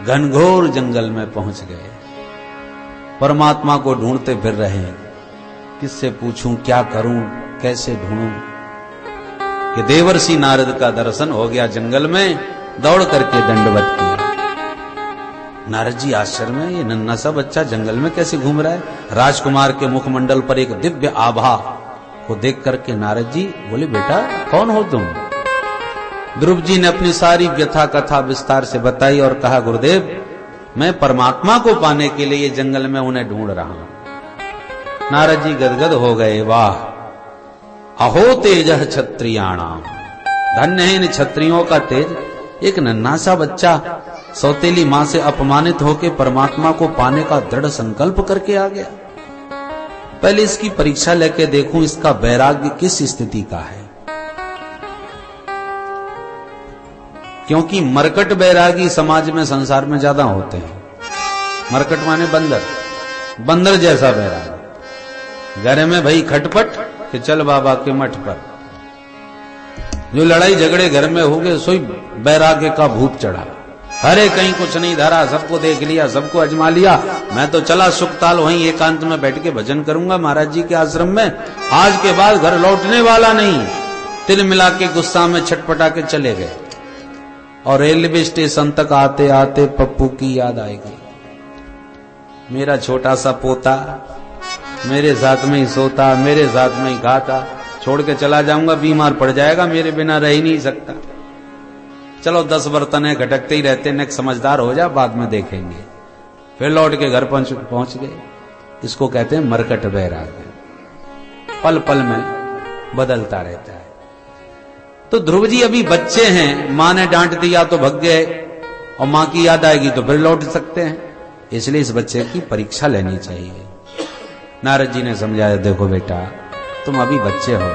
घनघोर जंगल में पहुंच गए। परमात्मा को ढूंढते फिर रहे, किससे पूछूं, क्या करूं, कैसे ढूंढूं, कि देवर्षि नारद का दर्शन हो गया। जंगल में दौड़ करके दंडवत किया। नारद जी आश्चर्य में, ये नन्हा सा बच्चा जंगल में कैसे घूम रहा है। राजकुमार के मुखमंडल पर एक दिव्य आभा को देख करके नारद जी बोले, बेटा कौन हो तुम। ध्रुव जी ने अपनी सारी व्यथा कथा विस्तार से बताई और कहा, गुरुदेव मैं परमात्मा को पाने के लिए जंगल में उन्हें ढूंढ रहा हूं। नारद जी गदगद हो गए, वाह अहो तेजः क्षत्रियाणाम, धन्य है इन क्षत्रियों का तेज। एक नन्हा सा बच्चा सौतेली मां से अपमानित होकर परमात्मा को पाने का दृढ़ संकल्प करके आ गया। पहले इसकी परीक्षा लेके देखूं, इसका वैराग्य किस स्थिति का है। क्योंकि मरकट बैरागी समाज में संसार में ज्यादा होते हैं। मरकट माने बंदर, बंदर जैसा बैरागी। घर में भाई खटपट कि चल बाबा के मठ पर। जो लड़ाई झगड़े घर में हो गए, सोई बैराग्य का भूत चढ़ा। अरे कहीं कुछ नहीं धरा, सबको देख लिया, सबको अजमा लिया, मैं तो चला सुखताल वहीं एकांत में बैठ के भजन करूंगा महाराज जी के आश्रम में। आज के बाद घर लौटने वाला नहीं। तिल मिला के गुस्सा में छटपटा के चले गए। और रेलवे स्टेशन तक आते आते पप्पू की याद आएगी। मेरा छोटा सा पोता मेरे साथ में ही सोता, मेरे साथ में ही खाता, छोड़ के चला जाऊंगा बीमार पड़ जाएगा, मेरे बिना रह ही नहीं सकता। चलो 10 बर्तन घटकते ही रहते, नेक समझदार हो जा, बाद में देखेंगे। फिर लौट के घर पहुंच गए। इसको कहते हैं मरकट बैराग, पल पल में बदलता रहता है। तो ध्रुव जी अभी बच्चे हैं, मां ने डांट दिया तो भग गए, और मां की याद आएगी तो फिर लौट सकते हैं। इसलिए इस बच्चे की परीक्षा लेनी चाहिए। नारद जी ने समझाया, देखो बेटा तुम अभी बच्चे हो,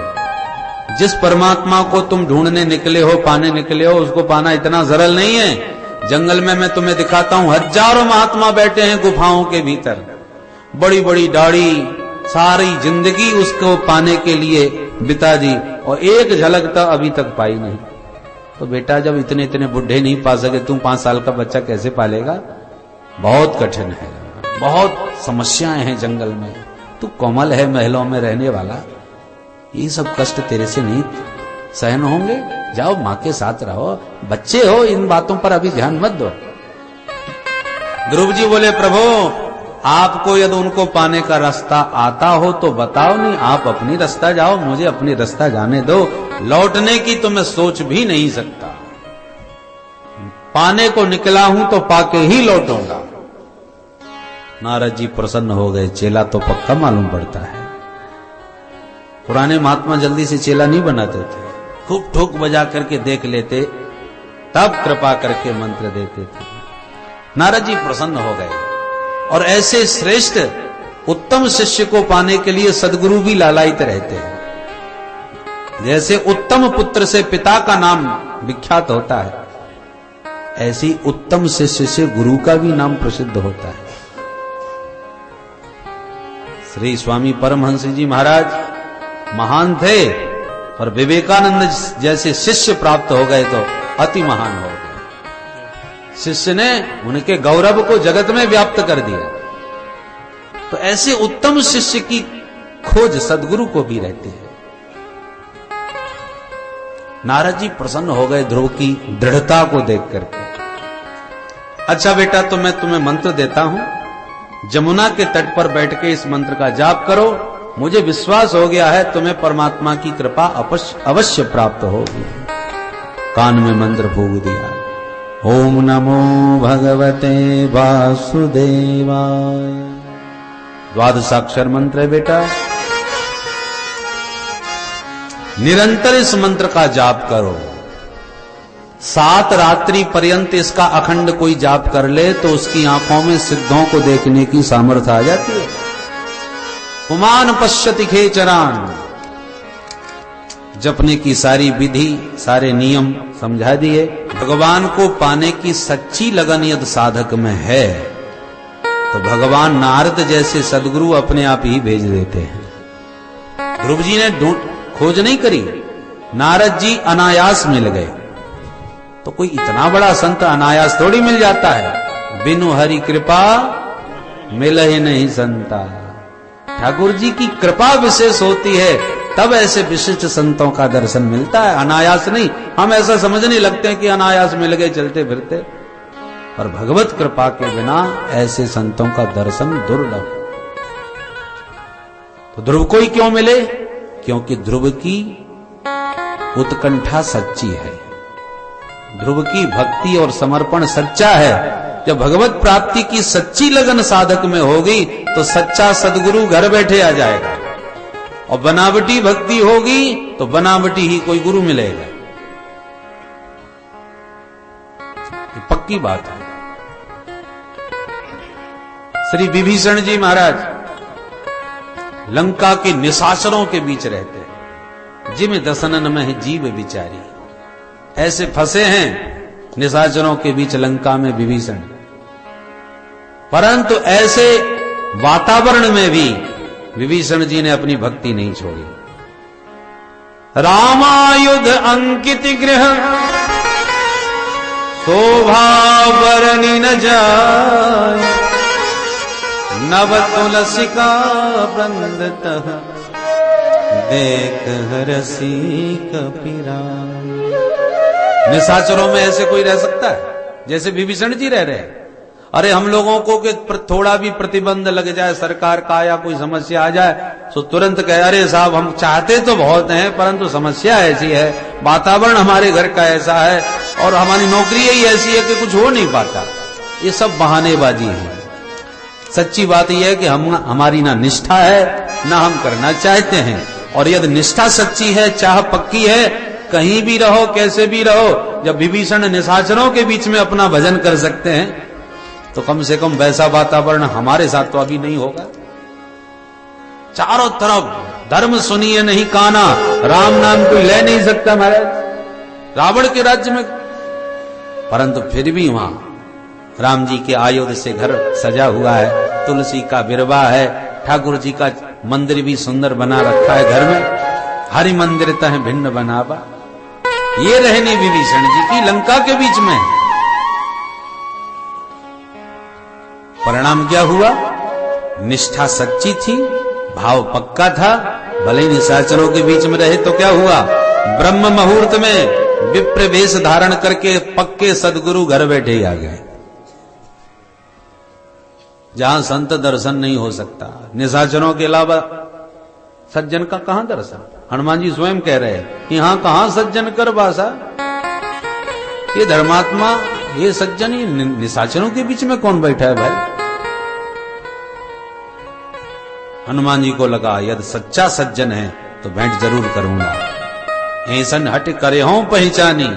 जिस परमात्मा को तुम ढूंढने निकले हो, पाने निकले हो, उसको पाना इतना सरल नहीं है। जंगल में मैं तुम्हें दिखाता हूं, हजारों महात्मा बैठे हैं गुफाओं के भीतर, बड़ी बड़ी दाढ़ी, सारी जिंदगी उसको पाने के लिए बिता दी, और एक झलक तो अभी तक पाई नहीं। तो बेटा जब इतने इतने बुढ़े नहीं पा सके, तुम 5 साल का बच्चा कैसे पालेगा। बहुत कठिन है, बहुत समस्याएं हैं जंगल में। तू कोमल है, महलों में रहने वाला, ये सब कष्ट तेरे से नहीं सहन होंगे। जाओ मां के साथ रहो, बच्चे हो, इन बातों पर अभी ध्यान मत दो। ध्रुव जी बोले, प्रभु आपको यदि उनको पाने का रास्ता आता हो तो बताओ, नहीं आप अपनी रास्ता जाओ, मुझे अपनी रास्ता जाने दो। लौटने की तो मैं सोच भी नहीं सकता। पाने को निकला हूं तो पाके ही लौटूंगा। नारद जी प्रसन्न हो गए, चेला तो पक्का मालूम पड़ता है। पुराने महात्मा जल्दी से चेला नहीं बनाते थे, खूब ठोक बजा करके देख लेते, तब कृपा करके मंत्र देते थे। नारद जी प्रसन्न हो गए, और ऐसे श्रेष्ठ उत्तम शिष्य को पाने के लिए सदगुरु भी लालायित रहते हैं। जैसे उत्तम पुत्र से पिता का नाम विख्यात होता है, ऐसी उत्तम शिष्य से गुरु का भी नाम प्रसिद्ध होता है। श्री स्वामी परमहंस जी महाराज महान थे, और विवेकानंद जैसे शिष्य प्राप्त हो गए तो अति महान हो गए। शिष्य ने उनके गौरव को जगत में व्याप्त कर दिया। तो ऐसे उत्तम शिष्य की खोज सदगुरु को भी रहती है। नारद जी प्रसन्न हो गए ध्रुव की दृढ़ता को देख करके। अच्छा बेटा, तो मैं तुम्हें मंत्र देता हूं, जमुना के तट पर बैठ के इस मंत्र का जाप करो। मुझे विश्वास हो गया है तुम्हें परमात्मा की कृपा अवश्य प्राप्त होगी। कान में मंत्र फूंक दिया, ओम नमो भगवते वासुदेवाय। द्वादशाक्षर मंत्र है बेटा, निरंतर इस मंत्र का जाप करो। 7 रात्रि पर्यंत इसका अखंड कोई जाप कर ले तो उसकी आंखों में सिद्धों को देखने की सामर्थ्य आ जाती है। पुमान पश्यति खेचरान, जपने की सारी विधि, सारे नियम समझा दिए। भगवान को पाने की सच्ची लगन यदि साधक में है तो भगवान नारद जैसे सदगुरु अपने आप ही भेज देते हैं। ध्रुव जी ने खोज नहीं करी, नारद जी अनायास मिल गए। तो कोई इतना बड़ा संत अनायास थोड़ी मिल जाता है, बिनु हरि कृपा मिलहि नहीं संता। ठाकुर जी की कृपा विशेष होती है तब ऐसे विशिष्ट संतों का दर्शन मिलता है, अनायास नहीं। हम ऐसा समझने लगते हैं कि अनायास मिल गए चलते फिरते, पर भगवत कृपा के बिना ऐसे संतों का दर्शन दुर्लभ। तो ध्रुव को ही क्यों मिले? क्योंकि ध्रुव की उत्कंठा सच्ची है, ध्रुव की भक्ति और समर्पण सच्चा है। जब भगवत प्राप्ति की सच्ची लगन साधक में होगी तो सच्चा सदगुरु घर बैठे आ जाएगा, और बनावटी भक्ति होगी तो बनावटी ही कोई गुरु मिलेगा। ये पक्की बात है। श्री विभीषण जी महाराज लंका के निशाचरों के बीच रहते हैं, जिम दसनन में जीव बिचारी। ऐसे फंसे हैं निशाचरों के बीच लंका में विभीषण, परंतु ऐसे वातावरण में भी विभीषण जी ने अपनी भक्ति नहीं छोड़ी। रामायुध अंकित गृह शोभा बरनी न जाय, नव तुलसी का बंदतः देख हरसी कपिराय। निशाचरों में ऐसे कोई रह सकता है जैसे विभीषण जी रह रहे हैं? अरे हम लोगों को कि थोड़ा भी प्रतिबंध लग जाए सरकार का या कोई समस्या आ जाए तो तुरंत कहे अरे साहब हम चाहते तो बहुत हैं परंतु समस्या ऐसी है, वातावरण हमारे घर का ऐसा है और हमारी नौकरी ही ऐसी है कि कुछ हो नहीं पाता। ये सब बहानेबाजी है। सच्ची बात यह है कि हमारी ना निष्ठा है ना हम करना चाहते हैं, और यदि निष्ठा सच्ची है, चाह पक्की है, कहीं भी रहो कैसे भी रहो, जब विभीषण निशाचरों के बीच में अपना भजन कर सकते हैं तो कम से कम वैसा वातावरण हमारे साथ तो अभी नहीं होगा। चारों तरफ धर्म सुनिए नहीं काना, राम नाम कोई ले नहीं सकता महाराज रावण के राज्य में, परंतु फिर भी वहां राम जी के आयुध से घर सजा हुआ है, तुलसी का बिरवा है, ठाकुर जी का मंदिर भी सुंदर बना रखा है घर में, हरि मंदिर तह भिन्न बनावा। ये रहनी विभीषण जी की लंका के बीच में। परिणाम क्या हुआ? निष्ठा सच्ची थी, भाव पक्का था, भले निशाचरों के बीच में रहे तो क्या हुआ? ब्रह्म मुहूर्त में विप्र वेश धारण करके पक्के सदगुरु घर बैठे ही आ गए। जहां संत दर्शन नहीं हो सकता, निशाचरों के अलावा सज्जन का कहां दर्शन? हनुमान जी स्वयं कह रहे हैं यहां कहां सज्जन कर बासा, ये धर्मात्मा ये सज्जन ये निशाचरों के बीच में कौन बैठा है भाई? हनुमान जी को लगा यदि सच्चा सज्जन है तो भेंट जरूर करूंगा। ऐसन हट करे हों पहचानी,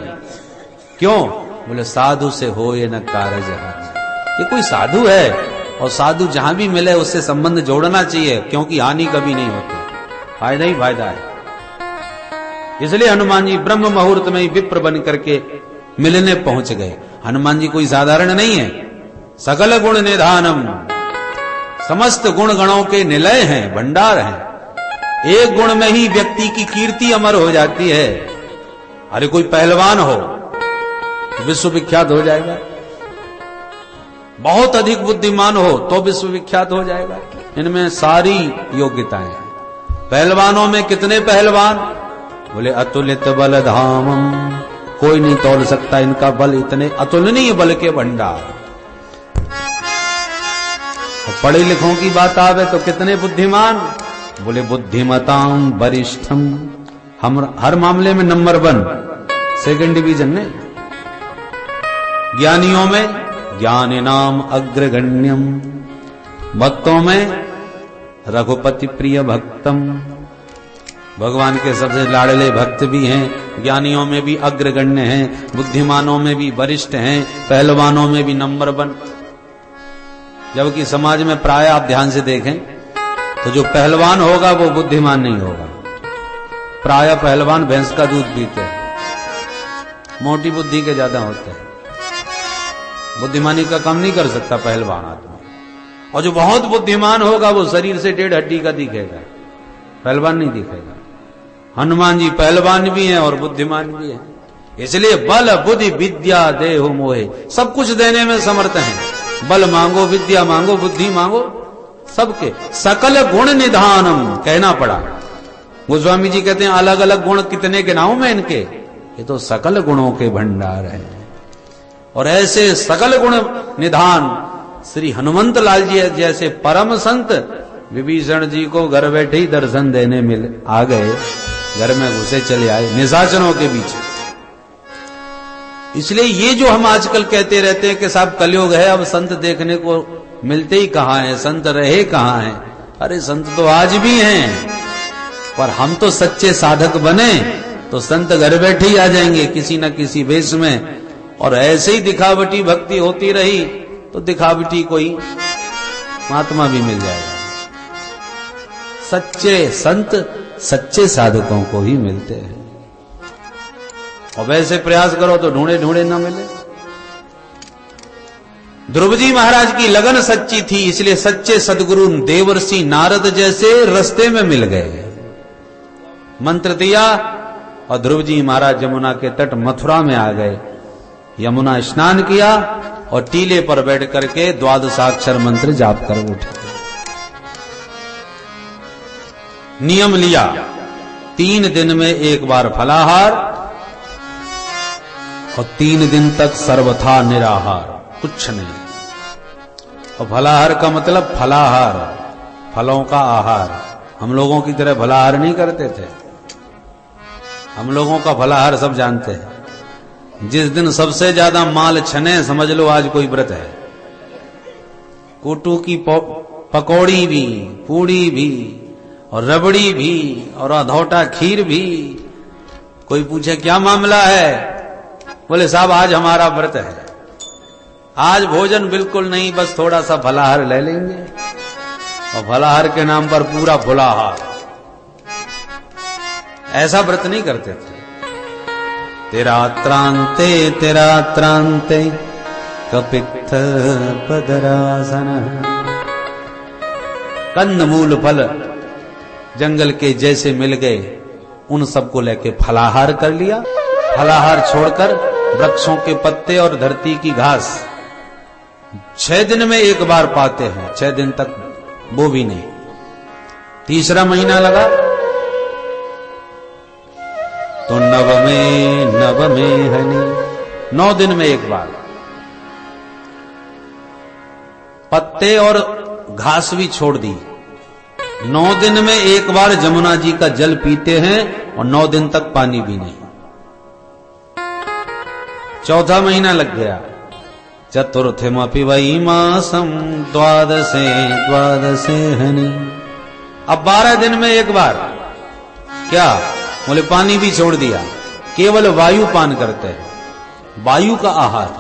क्यों? बोले साधु से हो ये न कारज हानि। ये कोई साधु है और साधु जहां भी मिले उससे संबंध जोड़ना चाहिए, क्योंकि हानि कभी नहीं होती, फायदा ही फायदा है। इसलिए हनुमान जी ब्रह्म मुहूर्त में ही विप्र बन करके मिलने पहुंच गए। हनुमान जी कोई साधारण नहीं है, सकल गुण निधानम, समस्त गुण गणों के निलय हैं, भंडार हैं। एक गुण में ही व्यक्ति की कीर्ति अमर हो जाती है। अरे कोई पहलवान हो विश्वविख्यात हो जाएगा, बहुत अधिक बुद्धिमान हो तो विश्वविख्यात हो जाएगा। इनमें सारी योग्यताएं हैं। पहलवानों में कितने पहलवान? बोले अतुलित बल धामम, कोई नहीं तोल सकता इनका बल, इतने अतुलनीय बल के भंडार। पढ़े लिखों की बात आवे तो कितने बुद्धिमान? बोले बुद्धिमताम वरिष्ठम, हम हर मामले में नंबर 1, सेकंड डिवीजन ने। ज्ञानियों में ज्ञानिनाम अग्रगण्यम, भक्तों में रघुपति प्रिय भक्तम, भगवान के सबसे लाडले भक्त भी हैं, ज्ञानियों में भी अग्रगण्य हैं, बुद्धिमानों में भी वरिष्ठ हैं, पहलवानों में भी नंबर 1। जबकि समाज में प्राय आप ध्यान से देखें तो जो पहलवान होगा वो बुद्धिमान नहीं होगा। प्राय पहलवान भैंस का दूध पीते हैं, मोटी बुद्धि के ज्यादा होते हैं, बुद्धिमानी का काम नहीं कर सकता पहलवान आदमी। और जो बहुत बुद्धिमान होगा वो शरीर से 1.5 हड्डी का दिखेगा, पहलवान नहीं दिखेगा। हनुमान जी पहलवान भी हैं और बुद्धिमान भी हैं, इसलिए बल बुद्धि विद्या देहु मोहे, सब कुछ देने में समर्थ हैं। बल मांगो, विद्या मांगो, बुद्धि मांगो, सबके सकल गुण निधानम कहना पड़ा। गोस्वामी जी कहते हैं अलग अलग गुण कितने गिनाऊं मैं इनके, ये तो सकल गुणों के भंडार है। और ऐसे सकल गुण निधान श्री हनुमंत लाल जी जैसे परम संत विभीषण जी को घर बैठे ही दर्शन देने मिल आ गए, घर में घुसे चले आए निशाचरों के बीच। इसलिए ये जो हम आजकल कहते रहते हैं कि साहब कलयुग है, अब संत देखने को मिलते ही कहां हैं, संत रहे कहां हैं। अरे संत तो आज भी हैं, पर हम तो सच्चे साधक बने तो संत घर बैठे ही आ जाएंगे किसी न किसी वेश में। और ऐसे ही दिखावटी भक्ति होती रही तो दिखावटी कोई महात्मा भी मिल जाएगा। सच्चे संत सच्चे साधकों को ही मिलते हैं, और वैसे प्रयास करो तो ढूंढे ढूंढे ना मिले। ध्रुव जी महाराज की लगन सच्ची थी, इसलिए सच्चे सदगुरु देवर्षि नारद जैसे रास्ते में मिल गए, मंत्र दिया और ध्रुव जी महाराज यमुना के तट मथुरा में आ गए। यमुना स्नान किया और टीले पर बैठ करके द्वादशाक्षर मंत्र जाप कर उठे। नियम लिया 3 दिन में एक बार फलाहार और 3 दिन तक सर्वथा निराहार, कुछ नहीं। और फलाहार का मतलब फलाहार, फलों का आहार। हम लोगों की तरह फलाहार नहीं करते थे, हम लोगों का फलाहार सब जानते हैं। जिस दिन सबसे ज्यादा माल छने समझ लो आज कोई व्रत है। कोटू की पकौड़ी भी, पूड़ी भी और रबड़ी भी और अधौटा खीर भी। कोई पूछे क्या मामला है, बोले साहब आज हमारा व्रत है, आज भोजन बिल्कुल नहीं, बस थोड़ा सा फलाहार ले लेंगे। और फलाहार के नाम पर पूरा फुलाहार, ऐसा व्रत नहीं करते थे। तेरा त्रांते कपित्थ पदरासन। कंद मूल फल जंगल के जैसे मिल गए, उन सबको लेके फलाहार कर लिया। फलाहार छोड़कर वृक्षों के पत्ते और धरती की घास 6 दिन में एक बार पाते हैं, 6 दिन तक वो भी नहीं। 3रा महीना लगा तो नव में हनी, 9 दिन में एक बार पत्ते और घास भी छोड़ दी। 9 दिन में एक बार जमुना जी का जल पीते हैं और 9 दिन तक पानी भी नहीं। 4था महीना लग गया, चतुर्थमपि वै मासम द्वादशे हनि। अब 12 दिन में एक बार क्या, बोले पानी भी छोड़ दिया, केवल वायु पान करते हैं, वायु का आहार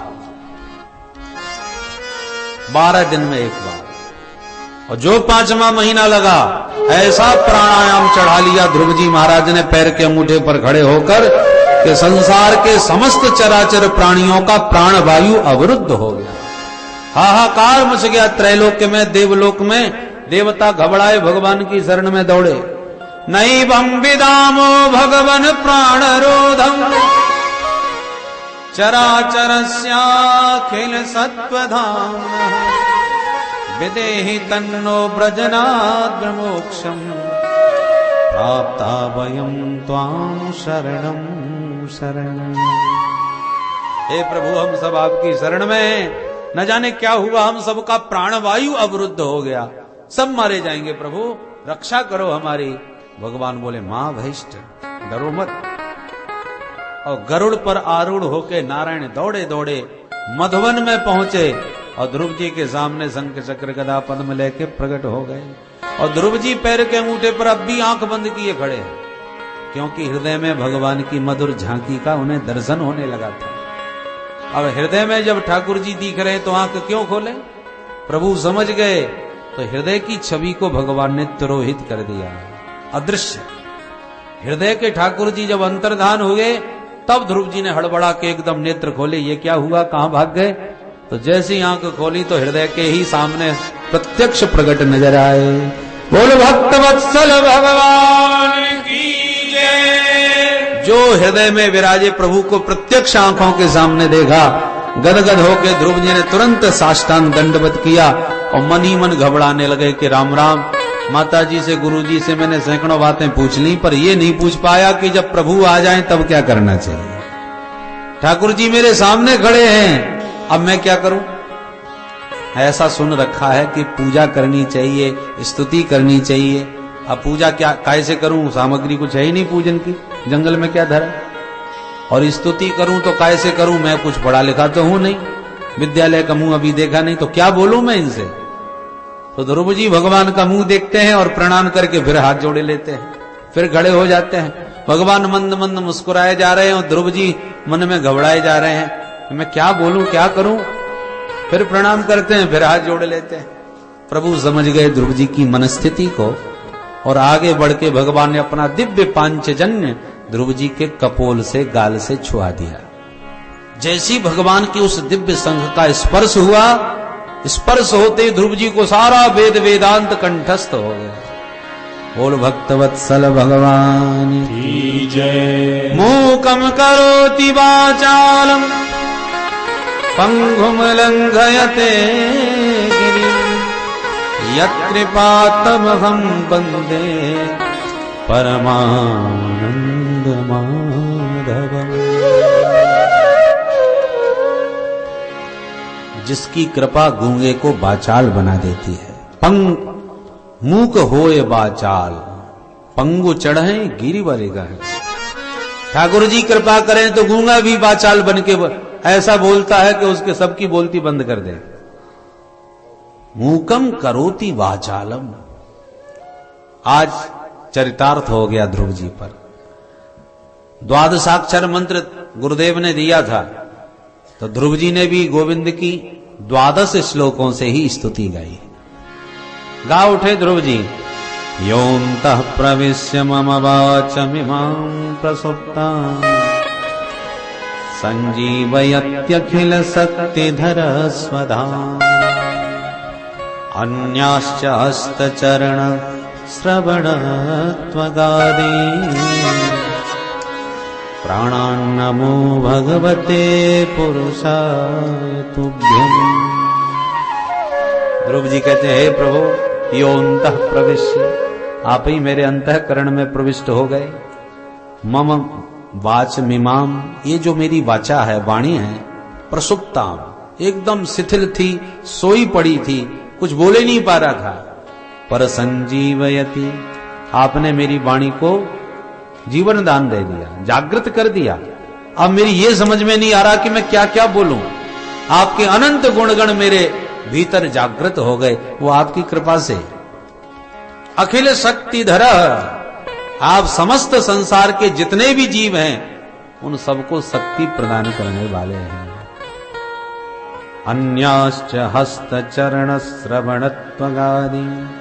12 दिन में एक बार। और जो 5वां महीना लगा, ऐसा प्राणायाम चढ़ा लिया ध्रुव जी महाराज ने पैर के अंगूठे पर खड़े होकर कि संसार के समस्त चराचर प्राणियों का प्राण वायु अवरुद्ध हो गया। हाहाकार मच गया त्रैलोक्य में, देवलोक में। देवता घबराए, भगवान की शरण में दौड़े। नैवं विदामो भगवन प्राणरोधम चराचरस्याखिल सत्वधाम्नः विदेहि तन्नो ब्रजनाद् मोक्षम् प्राप्ता वयं त्वां शरणं शरणं। हे प्रभु, हम सब आपकी शरण में, न जाने क्या हुआ, हम सबका प्राणवायु अवरुद्ध हो गया, सब मारे जाएंगे प्रभु, रक्षा करो हमारी। भगवान बोले मां भैष्ट, डरो मत। और गरुड़ पर आरूढ़ होके नारायण दौड़े दौड़े मधुवन में पहुंचे और ध्रुव जी के सामने शंख चक्र गदा पद्म लेके प्रकट हो गए। और ध्रुव जी पैर के अंगूठे पर अब भी आंख बंद किए खड़े हैं, क्योंकि हृदय में भगवान की मधुर झांकी का उन्हें दर्शन होने लगा था। अब हृदय में जब ठाकुर जी दिख रहे तो आंख क्यों खोले? प्रभु समझ गए तो हृदय की छवि को भगवान ने तिरोहित कर दिया, अदृश्य। हृदय के ठाकुर जी जब अंतर्धान हुए तब ध्रुव जी ने हड़बड़ा के एकदम नेत्र खोले, ये क्या हुआ, कहां भाग गए? तो जैसी आंख खोली तो हृदय के ही सामने प्रत्यक्ष प्रकट नजर आए। बोल भक्त वत्सल भगवान की जय। जो हृदय में विराजे प्रभु को प्रत्यक्ष आंखों के सामने देखा गदगद होके ध्रुव जी ने तुरंत साष्टांग दंडवत किया और मन ही मन घबराने लगे कि राम राम, माता जी से गुरु जी से मैंने सैकड़ों बातें पूछ ली, पर ये नहीं पूछ पाया कि जब प्रभु आ जाएं तब क्या करना चाहिए। ठाकुर जी मेरे सामने खड़े हैं, अब मैं क्या करूं। ऐसा सुन रखा है कि पूजा करनी चाहिए, स्तुति करनी चाहिए। अब पूजा क्या कैसे करूं, सामग्री कुछ है ही नहीं पूजन की, जंगल में क्या धरा। और स्तुति करूं तो कैसे करूं, मैं कुछ पढ़ा लिखा तो हूं नहीं, विद्यालय का मुंह अभी देखा नहीं, तो क्या बोलूं मैं इनसे। तो ध्रुव जी भगवान का मुंह देखते हैं और प्रणाम करके फिर हाथ जोड़े लेते हैं, फिर खड़े हो जाते हैं। भगवान मंद मंद मुस्कुराए जा रहे हैं और ध्रुव जी मन में घबराए जा रहे हैं, मैं क्या बोलूं क्या करूं। फिर प्रणाम करते हैं, फिर हाथ जोड़ लेते हैं। प्रभु समझ गए ध्रुव जी की मनस्थिति को और आगे बढ़ के भगवान ने अपना दिव्य पांचजन्य ध्रुव जी के कपोल से गाल से छुआ दिया। जैसी भगवान की उस दिव्य संघ का स्पर्श हुआ, स्पर्श होते ध्रुव जी को सारा वेद वेदांत कंठस्थ हो गया। बोल भक्तवत्सल भगवान की जय। मूकम करोति वाचालम पंगुम लंघयते गिरिं यत्कृपातमहं वन्दे परमानंद माधवम्। जिसकी कृपा गूंगे को बाचाल बना देती है। मूक होए बाचाल, पंगु चढ़े गिरिवर गहे। ठाकुर जी कृपा करें तो गूंगा भी बाचाल बन के ऐसा बोलता है कि उसके सबकी बोलती बंद कर दे। मूकम करोति वाचालम। आज चरितार्थ हो गया ध्रुव जी पर। द्वादशाक्षर मंत्र गुरुदेव ने दिया था, तो ध्रुव जी ने भी गोविंद की 12 श्लोकों से ही स्तुति गाई। गा उठे ध्रुव जी। योऽन्तः प्रविश्य मम वाचमिमां प्रसुप्तां संजीवयत्यखिल शक्तिधर स्वधाम्। अन्याश्च हस्तचरण श्रवण त्वगादि प्राणान्नमो भगवते पुरुषाय तुभ्यम्। ध्रुव जी कहते हैं, हे प्रभु, योऽन्तः प्रविश्य, आप ही मेरे अंतःकरण में प्रविष्ट हो गए। मम वाचमिमाम, ये जो मेरी वाचा है, वाणी है, प्रसुप्ताम, एकदम शिथिल थी, सोई पड़ी थी, कुछ बोले नहीं पा रहा था। पर संजीवयति, आपने मेरी वाणी को जीवन दान दे दिया, जागृत कर दिया। अब मेरी ये समझ में नहीं आ रहा कि मैं क्या क्या बोलूं। आपके अनंत गुणगण मेरे भीतर जागृत हो गए, वो आपकी कृपा से। अखिल शक्तिधर, आप समस्त संसार के जितने भी जीव हैं उन सबको शक्ति प्रदान करने वाले हैं। अन्याश्च हस्त चरण श्रवण त्वगादि,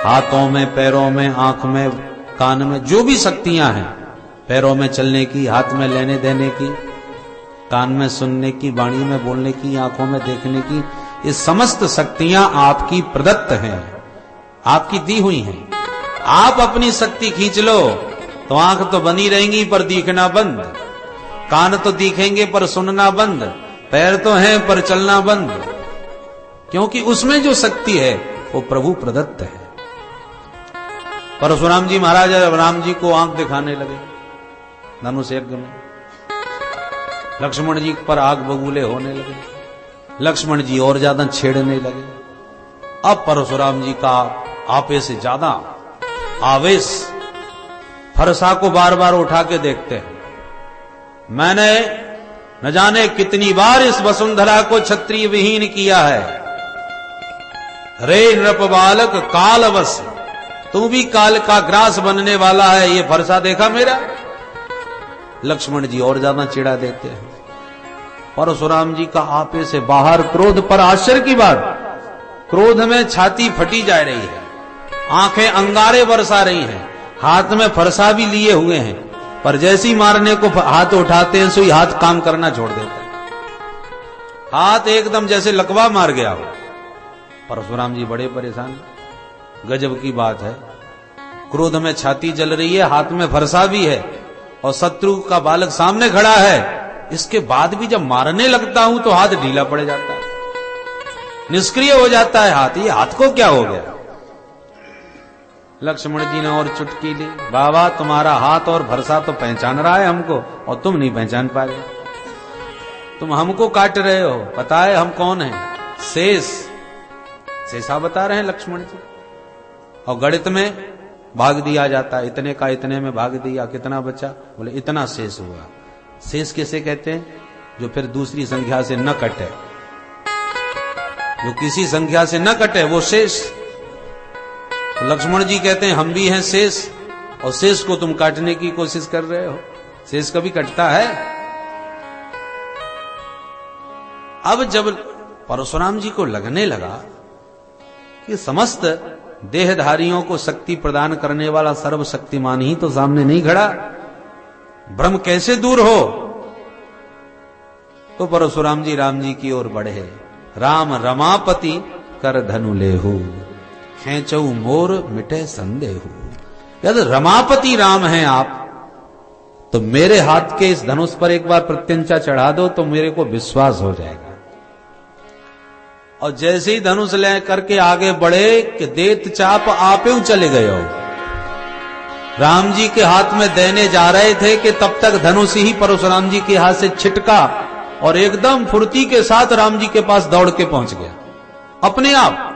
हाथों में, पैरों में, आंख में, कान में जो भी शक्तियां हैं, पैरों में चलने की, हाथ में लेने देने की, कान में सुनने की, वाणी में बोलने की, आंखों में देखने की, ये समस्त शक्तियां आपकी प्रदत्त हैं, आपकी दी हुई हैं। आप अपनी शक्ति खींच लो तो आंख तो बनी रहेंगी पर दिखना बंद, कान तो दिखेंगे पर सुनना बंद, पैर तो हैं पर चलना बंद, क्योंकि उसमें जो शक्ति है वो प्रभु प्रदत्त है। परशुराम जी महाराज राम जी को आंख दिखाने लगे धनुष यज्ञ में, लक्ष्मण जी पर आग बबूले होने लगे, लक्ष्मण जी और ज्यादा छेड़ने लगे। अब परशुराम जी का आपे से ज्यादा आवेश, फरसा को बार बार उठा के देखते हैं। मैंने न जाने कितनी बार इस वसुंधरा को क्षत्रिय विहीन किया है। रे नृप बालक कालवश, तू भी काल का ग्रास बनने वाला है, ये फरसा देखा मेरा। लक्ष्मण जी और ज्यादा चिढ़ा देते हैं। परशुराम जी का आपे से बाहर क्रोध, पर आश्चर्य की बात, क्रोध में छाती फटी जा रही है, आंखें अंगारे बरसा रही हैं, हाथ में फरसा भी लिए हुए हैं, पर जैसी मारने को हाथ उठाते हैं सोई हाथ काम करना छोड़ देता है। हाथ एकदम जैसे लकवा मार गया हो। परशुराम जी बड़े परेशान। गजब की बात है, क्रोध में छाती जल रही है, हाथ में फरसा भी है और शत्रु का बालक सामने खड़ा है, इसके बाद भी जब मारने लगता हूं तो हाथ ढीला पड़ जाता है, निष्क्रिय हो जाता है हाथ। ये हाथ को क्या हो गया? लक्ष्मण जी ने और चुटकी ली, बाबा तुम्हारा हाथ और भरसा तो पहचान रहा है हमको, और तुम नहीं पहचान पा रहे। तुम हमको काट रहे हो, पता है हम कौन हैं? शेष। शेषा बता रहे हैं लक्ष्मण जी। और गणित में भाग दिया जाता है, इतने का इतने में भाग दिया, कितना बचा? बोले इतना शेष हुआ। शेष किसे कहते हैं? जो फिर दूसरी संख्या से न कटे, जो किसी संख्या से न कटे वो शेष। तो लक्ष्मण जी कहते हैं हम भी हैं शेष, और शेष को तुम काटने की कोशिश कर रहे हो। शेष कभी कटता है? अब जब परशुराम जी को लगने लगा कि समस्त देहधारियों को शक्ति प्रदान करने वाला सर्वशक्तिमान ही तो सामने नहीं खड़ा, भ्रम कैसे दूर हो, तो परशुराम जी राम जी की ओर बढ़े। राम रमापति कर धनु लेहु, खेचऊ मोर मिटे संदेहु। यदि रमापति राम हैं आप, तो मेरे हाथ के इस धनुष पर एक बार प्रत्यंचा चढ़ा दो तो मेरे को विश्वास हो जाएगा। और जैसे ही धनुष ले करके आगे बढ़े कि देत चाप आपे चले गए हो। राम जी के हाथ में देने जा रहे थे कि तब तक धनुष ही परशुराम जी के हाथ से छिटका और एकदम फुर्ती के साथ राम जी के पास दौड़ के पहुंच गया, अपने आप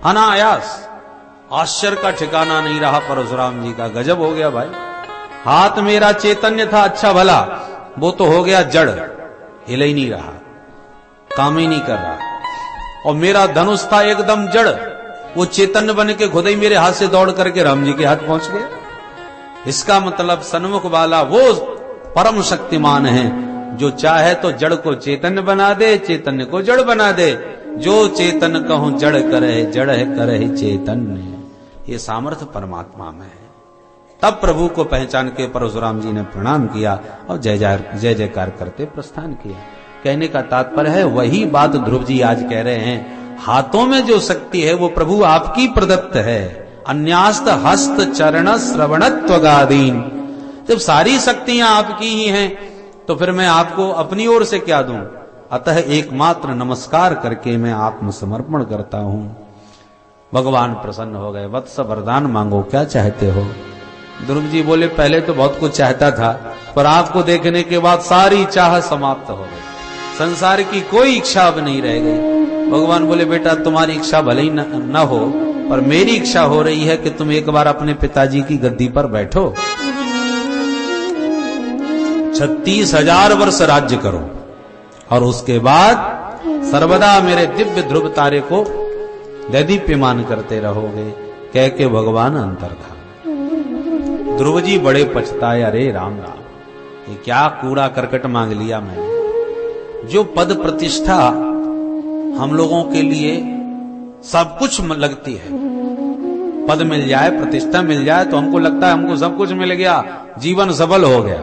अनायास। आश्चर्य का ठिकाना नहीं रहा परशुराम जी का। गजब हो गया भाई, हाथ मेरा चैतन्य था अच्छा भला, वो तो हो गया जड़, हिल ही नहीं रहा, काम ही नहीं कर रहा। और मेरा धनुष था एकदम जड़, वो चैतन्य बन के खुद ही मेरे हाथ से दौड़ करके राम जी के हाथ पहुंच गया। इसका मतलब सन्मुख वाला वो परम शक्तिमान है जो चाहे तो जड़ को चैतन्य बना दे, चैतन्य को जड़ बना दे। जो चेतन कहूं जड़ करे, जड़ है करे चैतन्य। ये सामर्थ्य परमात्मा में है। तब प्रभु को पहचान के परशुराम जी ने प्रणाम किया और जय जयकार करते प्रस्थान किया। कहने का तात्पर्य है वही बात ध्रुव जी आज कह रहे हैं, हाथों में जो शक्ति है वो प्रभु आपकी प्रदत्त है। अन्यास्त हस्त चरण श्रवणत्वगादीन। जब सारी शक्तियां आपकी ही हैं तो फिर मैं आपको अपनी ओर से क्या दूं? अतः एकमात्र नमस्कार करके मैं आत्मसमर्पण करता हूं। भगवान प्रसन्न हो गए। वत्स वरदान मांगो, क्या चाहते हो? ध्रुव जी बोले पहले तो बहुत कुछ चाहता था, पर आपको देखने के बाद सारी चाह समाप्त हो गई, संसार की कोई इच्छा अब नहीं रह गई। भगवान बोले बेटा तुम्हारी इच्छा भले ही न हो, पर मेरी इच्छा हो रही है कि तुम एक बार अपने पिताजी की गद्दी पर बैठो, 36,000 वर्ष राज्य करो और उसके बाद सर्वदा मेरे दिव्य ध्रुव तारे को दैदीप्यमान करते रहोगे। कह के भगवान अंतर्धान। ध्रुव जी बड़े पछताए, अरे राम राम, ये क्या कूड़ा करकट मांग लिया मैंने। जो पद प्रतिष्ठा हम लोगों के लिए सब कुछ लगती है, पद मिल जाए, प्रतिष्ठा मिल जाए तो हमको लगता है हमको सब कुछ मिल गया, जीवन सफल हो गया।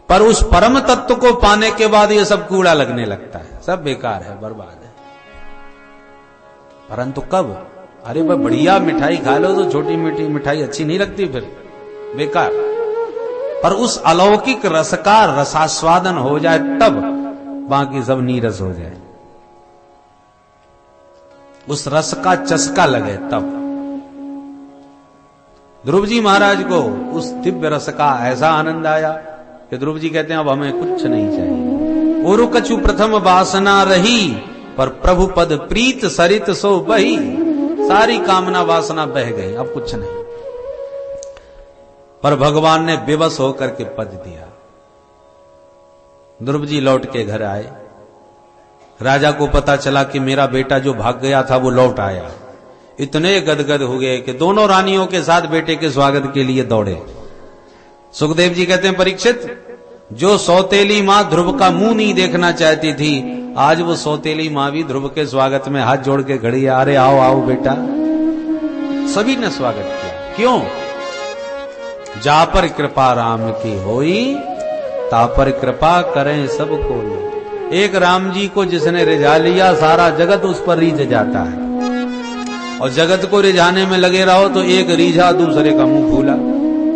पर उस परम तत्व को पाने के बाद ये सब कूड़ा लगने लगता है, सब बेकार है, बर्बाद है। परंतु कब? अरे भाई बढ़िया मिठाई खा लो तो छोटी मीठी मिठाई अच्छी नहीं लगती, फिर बेकार। पर उस अलौकिक रस का रसास्वादन हो जाए तब बाकी सब नीरस हो जाए, उस रस का चस्का लगे तब। ध्रुव जी महाराज को उस दिव्य रस का ऐसा आनंद आया कि ध्रुव जी कहते हैं अब हमें कुछ नहीं चाहिए। ओरु कछु प्रथम वासना रही, पर प्रभु पद प्रीत सरित सो बही। सारी कामना वासना बह गई, अब कुछ नहीं। पर भगवान ने बेबस होकर के पद दिया। ध्रुव जी लौट के घर आए। राजा को पता चला कि मेरा बेटा जो भाग गया था वो लौट आया। इतने गदगद हो गए कि दोनों रानियों के साथ बेटे के स्वागत के लिए दौड़े। सुखदेव जी कहते हैं परीक्षित, जो सौतेली मां ध्रुव का मुंह नहीं देखना चाहती थी, आज वो सौतेली मां भी ध्रुव के स्वागत में हाथ जोड़ के खड़ी है। अरे आओ आओ बेटा। सभी ने स्वागत किया। क्यों? जा पर कृपा राम की होई, ता पर कृपा करें सब कोई। एक राम जी को जिसने रिझा लिया, सारा जगत उस पर रीझ जाता है। और जगत को रिझाने में लगे रहो तो एक रीझा दूसरे का मुंह फूला।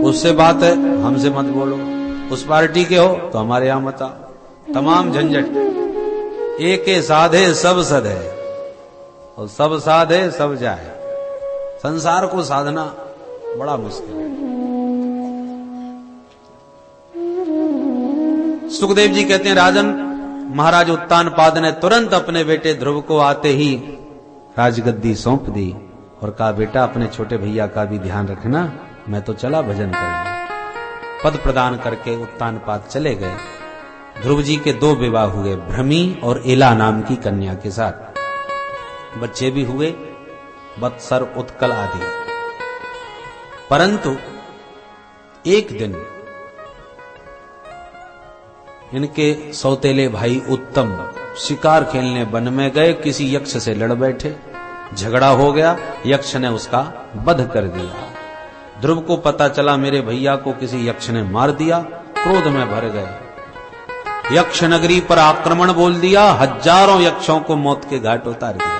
उससे बात है, हमसे मत बोलो। उस पार्टी के हो तो हमारे यहां मत आओ। तमाम झंझट। एके साधे सब सधे और सब साधे सब जाए। संसार को साधना बड़ा मुश्किल है। सुखदेव जी कहते हैं, राजन महाराज उत्तानपाद ने तुरंत अपने बेटे ध्रुव को आते ही राजगद्दी सौंप दी और कहा, बेटा अपने छोटे भैया का भी ध्यान रखना, मैं तो चला भजन करने। पद प्रदान करके उत्तानपाद चले गए। ध्रुव जी के 2 विवाह हुए, भ्रमी और एला नाम की कन्या के साथ। बच्चे भी हुए, वत्सर, उत्कल आदि। परंतु एक दिन इनके सौतेले भाई उत्तम शिकार खेलने वन में गए, किसी यक्ष से लड़ बैठे, झगड़ा हो गया, यक्ष ने उसका वध कर दिया। ध्रुव को पता चला मेरे भैया को किसी यक्ष ने मार दिया, क्रोध में भर गए, यक्ष नगरी पर आक्रमण बोल दिया, हजारों यक्षों को मौत के घाट उतार दिया।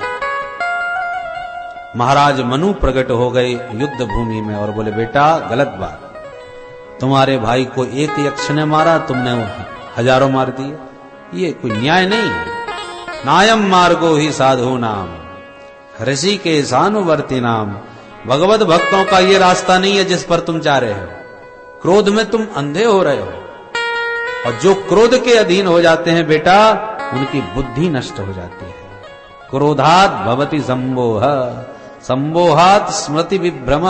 महाराज मनु प्रकट हो गए युद्ध भूमि में और बोले, बेटा गलत बात, तुम्हारे भाई को एक यक्ष ने मारा, तुमने हजारों मार दिए, ये कोई न्याय नहीं है। नायम मार्गो ही साधु नाम ऋषि के सानुवर्ती नाम। भगवत भक्तों का ये रास्ता नहीं है जिस पर तुम जा रहे हो। क्रोध में तुम अंधे हो रहे हो, और जो क्रोध के अधीन हो जाते हैं बेटा, उनकी बुद्धि नष्ट हो जाती है। क्रोधात भवति संमोह, संमोहात स्मृति विभ्रम,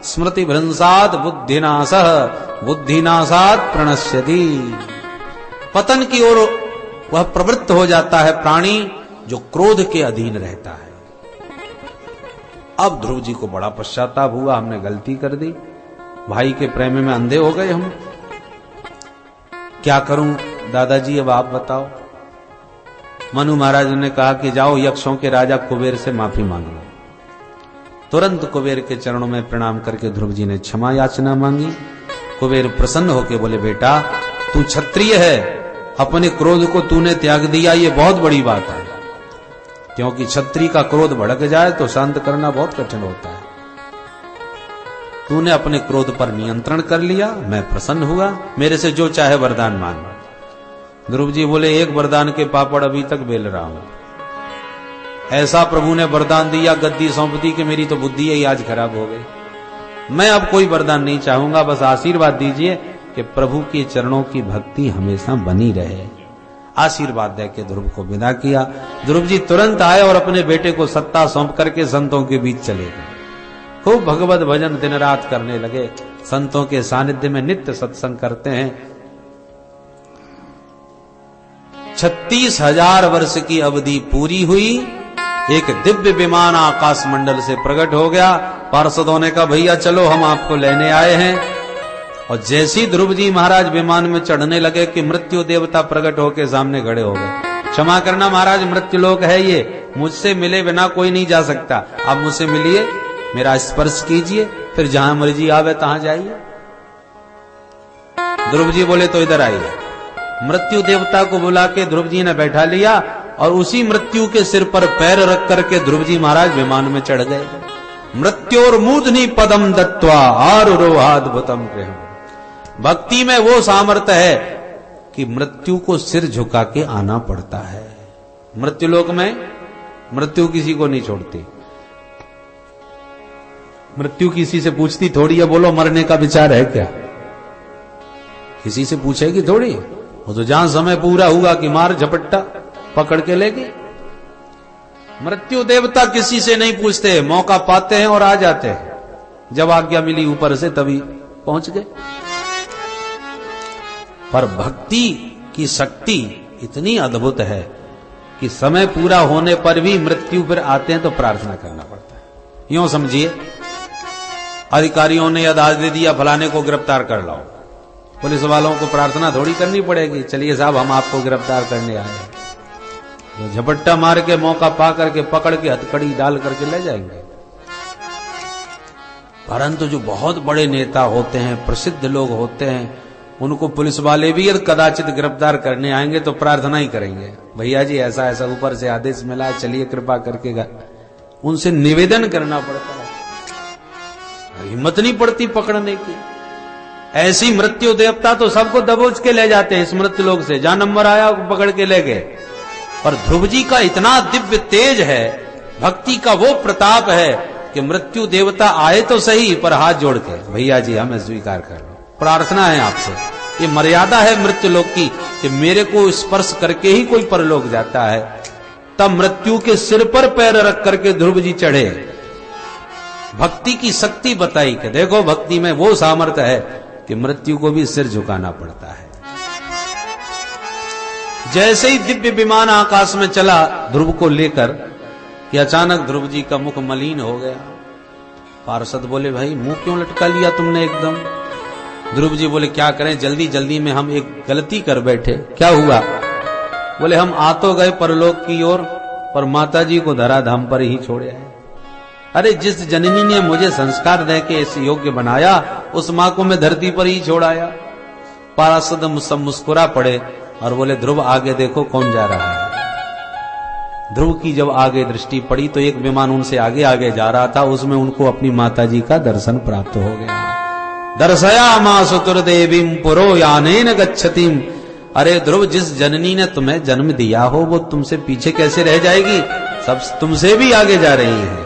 स्मृति भ्रंसात बुद्धिनाशः, बुद्धिनाशात प्रणश्यति। पतन की ओर वह प्रवृत्त हो जाता है प्राणी जो क्रोध के अधीन रहता है। अब ध्रुव जी को बड़ा पश्चाताप हुआ, हमने गलती कर दी, भाई के प्रेम में अंधे हो गए हम, क्या करूं दादाजी, अब आप बताओ। मनु महाराज ने कहा कि जाओ यक्षों के राजा कुबेर से माफी मांग लो। तुरंत कुबेर के चरणों में प्रणाम करके ध्रुव जी ने क्षमा याचना मांगी। कुबेर प्रसन्न होकर बोले, बेटा तू क्षत्रिय है, अपने क्रोध को तूने त्याग दिया, ये बहुत बड़ी बात है, क्योंकि क्षत्रिय का क्रोध भड़क जाए तो शांत करना बहुत कठिन होता है। तूने अपने क्रोध पर नियंत्रण कर लिया, मैं प्रसन्न हुआ, मेरे से जो चाहे वरदान मांग। ध्रुव जी बोले, एक वरदान के पापड़ अभी तक बेल रहा हूं। ऐसा प्रभु ने वरदान दिया, गद्दी सौंप दी कि मेरी तो बुद्धि ही आज खराब हो गई। मैं अब कोई वरदान नहीं चाहूंगा, बस आशीर्वाद दीजिए कि प्रभु के चरणों की भक्ति हमेशा बनी रहे। आशीर्वाद दे के ध्रुव को विदा किया। ध्रुव जी तुरंत आए और अपने बेटे को सत्ता सौंप करके संतों के बीच चले गए। खूब भगवत भजन दिन रात करने लगे, संतों के सानिध्य में नित्य सत्संग करते हैं। 36,000 वर्ष की अवधि पूरी हुई। एक दिव्य विमान आकाश मंडल से प्रकट हो गया। पार्षदों ने कहा, भैया चलो हम आपको लेने आए हैं। और जैसी ध्रुव जी महाराज विमान में चढ़ने लगे कि मृत्यु देवता प्रकट होकर सामने खड़े हो गए। क्षमा करना महाराज, मृत्यु लोक है ये, मुझसे मिले बिना कोई नहीं जा सकता, आप मुझसे मिलिए, मेरा स्पर्श कीजिए, फिर जहां मर्जी आवे तहां जाइए। ध्रुव जी बोले, तो इधर आइए। मृत्यु देवता को बुला के ध्रुव जी ने बैठा लिया और उसी मृत्यु के सिर पर पैर रख करके ध्रुव जी महाराज विमान में चढ़ गए। मृत्योर मूर्धनि पदम दत्वा आरुरोहाद्भुतम गृहम्। भक्ति में वो सामर्थ्य है कि मृत्यु को सिर झुका के आना पड़ता है। मृत्युलोक में मृत्यु किसी को नहीं छोड़ती। मृत्यु किसी से पूछती थोड़ी है, बोलो मरने का विचार है क्या, किसी से पूछेगी थोड़ी। वो तो जहां समय पूरा हुआ कि मार झपट्टा पकड़ के लेगी। मृत्यु देवता किसी से नहीं पूछते, मौका पाते हैं और आ जाते हैं। जब आज्ञा मिली ऊपर से तभी पहुंच गए। पर भक्ति की शक्ति इतनी अद्भुत है कि समय पूरा होने पर भी मृत्यु पर आते हैं तो प्रार्थना करना पड़ता है। यूं समझिए, अधिकारियों ने आदेश दे दिया फलाने को गिरफ्तार कर लाओ, पुलिस वालों को प्रार्थना थोड़ी करनी पड़ेगी, चलिए साहब हम आपको गिरफ्तार करने आए हैं। तो झपट्टा मार के मौका पा करके पकड़ के हथकड़ी डाल करके ले जाएंगे। परंतु जो बहुत बड़े नेता होते हैं, प्रसिद्ध लोग होते हैं, उनको पुलिस वाले भी यदि कदाचित गिरफ्तार करने आएंगे तो प्रार्थना ही करेंगे, भैया जी ऐसा ऐसा ऊपर से आदेश मिला है, चलिए कृपा करके। उनसे निवेदन करना पड़ता है, हिम्मत नहीं पड़ती पकड़ने की। ऐसी मृत्यु देवता तो सबको दबोच के ले जाते हैं इस मृत्यु लोक से, जहां नंबर आया पकड़ के ले गए। और ध्रुव जी का इतना दिव्य तेज है, भक्ति का वो प्रताप है कि मृत्यु देवता आए तो सही, पर हाथ जोड़ के भैया जी हमें स्वीकार कर लो, प्रार्थना है आपसे। ये मर्यादा है मृत्यु लोक की कि मेरे को स्पर्श करके ही कोई परलोक जाता है। तब मृत्यु के सिर पर पैर रख करके ध्रुव जी चढ़े, भक्ति की शक्ति बताई कि देखो भक्ति में वो सामर्थ्य है कि मृत्यु को भी सिर झुकाना पड़ता है। जैसे ही दिव्य विमान आकाश में चला ध्रुव को लेकर कि अचानक ध्रुव जी का मुख मलिन हो गया। पार्षद बोले भाई मुंह क्यों लटका लिया तुमने एकदम? ध्रुव जी बोले क्या करें, जल्दी जल्दी में हम एक गलती कर बैठे। क्या हुआ? बोले हम आ तो गए परलोक की ओर, पर माता जी को धराधाम पर ही छोड़े आए। अरे जिस जननी ने मुझे संस्कार दे के इस योग्य बनाया, उस मां को मैं धरती पर ही छोड़ाया। पार्षद सब मुस्कुरा पड़े और बोले ध्रुव आगे देखो कौन जा रहा है। ध्रुव की जब आगे दृष्टि पड़ी तो एक विमान उनसे आगे आगे जा रहा था, उसमें उनको अपनी माता जी का दर्शन प्राप्त हो गया। दर्शया मां सुतुर्देवीं पुरो यानेन गच्छतिम। अरे ध्रुव जिस जननी ने तुम्हें जन्म दिया हो वो तुमसे पीछे कैसे रह जाएगी, सब तुमसे भी आगे जा रही है।